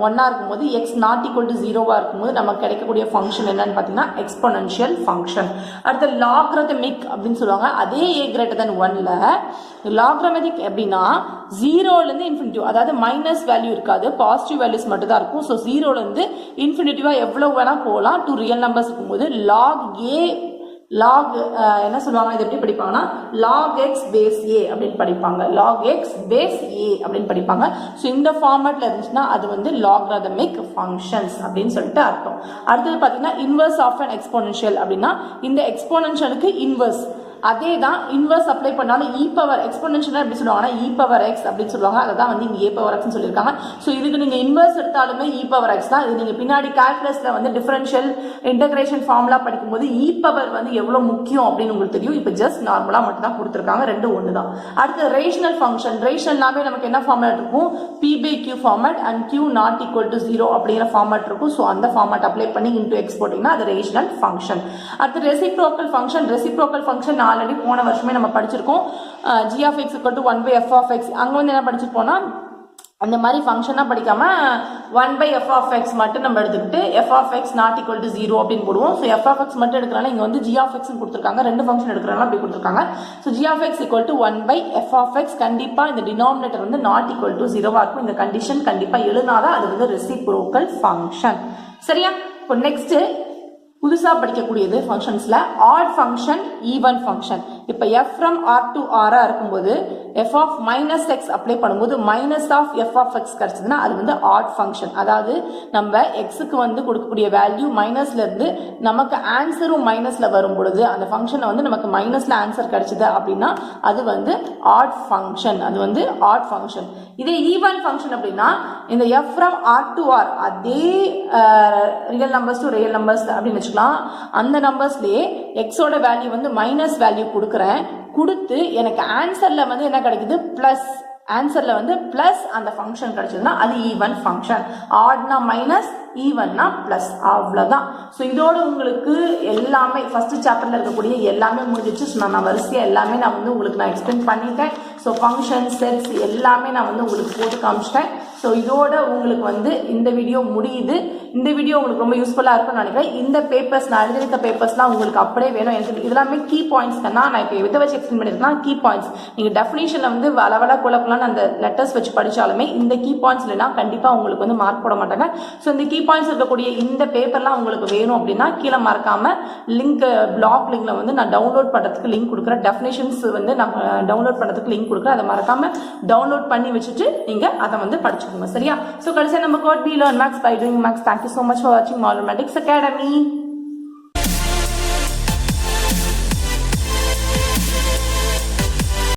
1 இருக்கும்போது x not equal to 0வா இருக்கும்போது நமக்கு கிடைக்கக்கூடிய ஃபங்க்ஷன் என்னன்னு பார்த்தீங்கன்னா எக்ஸ்போனென்ஷியல் ஃபங்க்ஷன். அடுத்து லாக்ரதமிக் அப்படின்னு சொல்லுவாங்க. அதே a greater than 1ல லாக்ரதமிக் எப்படின்னா 0லேருந்து இன்ஃபினிட்டிவ், அதாவது மைனஸ் வேல்யூ இருக்காது, பாசிட்டிவ் வேல்யூஸ் மட்டும் தான் இருக்கும். ஸோ 0லேருந்து இன்ஃபினிட்டிவா எவ்வளவு வேணா போகலாம். 2 ரியல் நம்பர்ஸ் இருக்கும்போது லாக் ஏ லாக் என்ன சொல்லுவாங்க, இது எப்படி படிப்பாங்கன்னா லாக் எக்ஸ் பேஸ் ஏ அப்படின்னு படிப்பாங்க. லாக் எக்ஸ் பேஸ் ஏ அப்படின்னு படிப்பாங்க. ஸோ இந்த ஃபார்மேட்ல இருந்துச்சுன்னா அது வந்து லாக்ரதமிக் ஃபங்க்ஷன்ஸ் அப்படின்னு சொல்லிட்டு அர்த்தம். அடுத்தது பார்த்தீங்கன்னா இன்வர்ஸ் ஆஃப் அன் எக்ஸ்போனென்ஷியல் அப்படின்னா இந்த எக்ஸ்போனென்ஷியலுக்கு இன்வர்ஸ் அதே தான் இன்வர்ஸ் அப்ளை பண்ணாலும் இ பவர் எக்ஸ்போனென்ஷியல் எப்படி சொல்லுவாங்கன்னா இ பவர் எக்ஸ் அப்படின்னு சொல்லுவாங்க. அதை தான் வந்து இங்கே ஏ பவர் எக்ஸ்னு சொல்லியிருக்காங்க. ஸோ இதுக்கு நீங்கள் இன்வர்ஸ் எடுத்தாலுமே இ பவர் எக்ஸ் தான். இது நீங்கள் பின்னாடி கால்குலஸில் வந்து டிஃபரன்ஷியல் இன்டகிரேஷன் ஃபார்முலா படிக்கும்போது இ பவர் வந்து எவ்வளோ முக்கியம் அப்படின்னு உங்களுக்கு தெரியும். இப்போ ஜஸ்ட் நார்மலாக மட்டும் தான் கொடுத்துருக்காங்க, ரெண்டும் ஒன்று தான். அடுத்து ரேஷனல் ஃபங்க்ஷன். ரேஷனல்னாவே நமக்கு என்ன ஃபார்மேட் இருக்கும், p by q format and q not equal to 0 அப்படிங்கிற ஃபார்மேட் இருக்கும். ஸோ அந்த ஃபார்மேட் அப்ளை பண்ணி இன்டூ எக்ஸ் போட்டிங்கன்னா அது ரேஷனல் ஃபங்க்ஷன். அடுத்து reciprocal function. Reciprocal function already போன வருஷமே நம்ம படிச்சிருக்கோம். g of x equal to 1 by f of x. அங்க வந்து என்ன படிச்சிருப்போம்னா அந்த மாதிரி ஃபங்க்ஷனாக படிக்காம 1 by f of x மட்டும் நம்ம எடுத்துக்கிட்டு f of x not equal to 0 அப்படின்னு போடுவோம். ஸோ f of x மட்டும் எடுக்கிறனால இங்கே வந்து g of x கொடுத்துருக்காங்க, ரெண்டு ஃபங்க்ஷன் எடுக்கிறனால அப்படி கொடுத்துருக்காங்க. So g of x equal to 1 by f of x கண்டிப்பாக இந்த டினாமினேட்டர் வந்து not equal to 0வா இருக்கும். இந்த கண்டிஷன் கண்டிப்பாக எழுதினாதான் அது வந்து ரெசிப்ரோக்கல் ஃபங்க்ஷன். சரியா? இப்போ நெக்ஸ்ட் புதுசாக படிக்கக்கூடியது ஃபங்க்ஷன்ஸில் ஆட் ஃபங்க்ஷன், ஈவன் ஃபங்க்ஷன். இப்போ எஃப் ஃப்ரம் ஆர் டு ஆராக இருக்கும்போது f of minus x apply பண்ணும்போது minus of f of x கிடச்சதுன்னா அது வந்து ஆட் ஃபங்க்ஷன். அதாவது நம்ம எக்ஸுக்கு வந்து கொடுக்கக்கூடிய வேல்யூ மைனஸ்லேருந்து நமக்கு ஆன்சரும் மைனஸில் வரும் பொழுது அந்த ஃபங்க்ஷனை வந்து நமக்கு மைனஸில் ஆன்சர் கிடைச்சது அப்படின்னா அது வந்து ஆட் ஃபங்க்ஷன். அது வந்து ஆட் ஃபங்க்ஷன். இதே ஈவன் ஃபங்க்ஷன் அப்படின்னா இந்த f from R to R அதே real numbers to real numbers அப்படின்னு வச்சுக்கலாம். அந்த நம்பர்ஸ்லயே எக்ஸோட வேல்யூ வந்து மைனஸ் வேல்யூ கொடுக்குறேன், கொடுத்து எனக்கு ஆன்சர்ல வந்து என்ன கிடைக்குது பிளஸ், ஆன்சர்ல வந்து பிளஸ் அந்த ஃபங்க்ஷன் கிடைச்சதுன்னா அது ஈவன் ஃபங்க்ஷன். ஆட்னா மைனஸ், ஈவன்னா பிளஸ், அவ்வளோதான். ஸோ இதோட உங்களுக்கு எல்லாமே ஃபர்ஸ்ட் சாப்டர்ல இருக்கக்கூடிய எல்லாமே முடிஞ்சிச்சு. ஸோ நான் வரிசையாக எல்லாமே நான் வந்து உங்களுக்கு நான் எக்ஸ்பிளைன் பண்ணிட்டேன். ஸோ ஃபங்க்ஷன் செட்ஸ் எல்லாமே நான் வந்து உங்களுக்கு போட்டு காமிச்சிட்டேன். ஸோ இதோட உங்களுக்கு வந்து இந்த வீடியோ முடியுது. இந்த வீடியோ உங்களுக்கு ரொம்ப யூஸ்ஃபுல்லாக இருக்கும்னு நினைக்கிறேன். இந்த பேப்பர்ஸ் நான் எழுதியிருக்க பேப்பர்ஸ்லாம் உங்களுக்கு அப்படியே வேணும். எனக்கு இதெல்லாமே கீ பாயிண்ட்ஸ் தான். நான் இப்போ எதை வச்சு எக்ஸ்பிளைன் பண்ணியிருக்கேன் கீ பாயிண்ட்ஸ். நீங்கள் டெஃபினேஷனில் வந்து வளவள குழப்பலான்னு அந்த லெட்டர்ஸ் வச்சு படித்தாலுமே இந்த கீ பாயிண்ட்ஸ் இல்லைன்னா கண்டிப்பாக உங்களுக்கு வந்து மார்க் போட மாட்டாங்க. ஸோ இந்த கீ பாயிண்ட்ஸ் இருக்கக்கூடிய இந்த பேப்பர்லாம் உங்களுக்கு வேணும் அப்படின்னா கீழே மறக்காம லிங்க், பிளாக் லிங்க்ல வந்து நான் டவுன்லோட் பண்ணுறதுக்கு லிங்க் கொடுக்குறேன். டெஃபினேஷன்ஸ் வந்து நான் டவுன்லோட் பண்ணுறதுக்கு லிங்க் கொடுக்குறேன். அதை மறக்காம டவுன்லோட் பண்ணி வச்சுட்டு நீங்கள் அதை வந்து படிச்சுக்கோங்க. சரியா? ஸோ கடைசியாக நம்ம quote we learn maths by doing maths. Thank you so much for வாட்சிங் மாடர்ன் மேத்தமேட்டிக்ஸ் அகாடமி.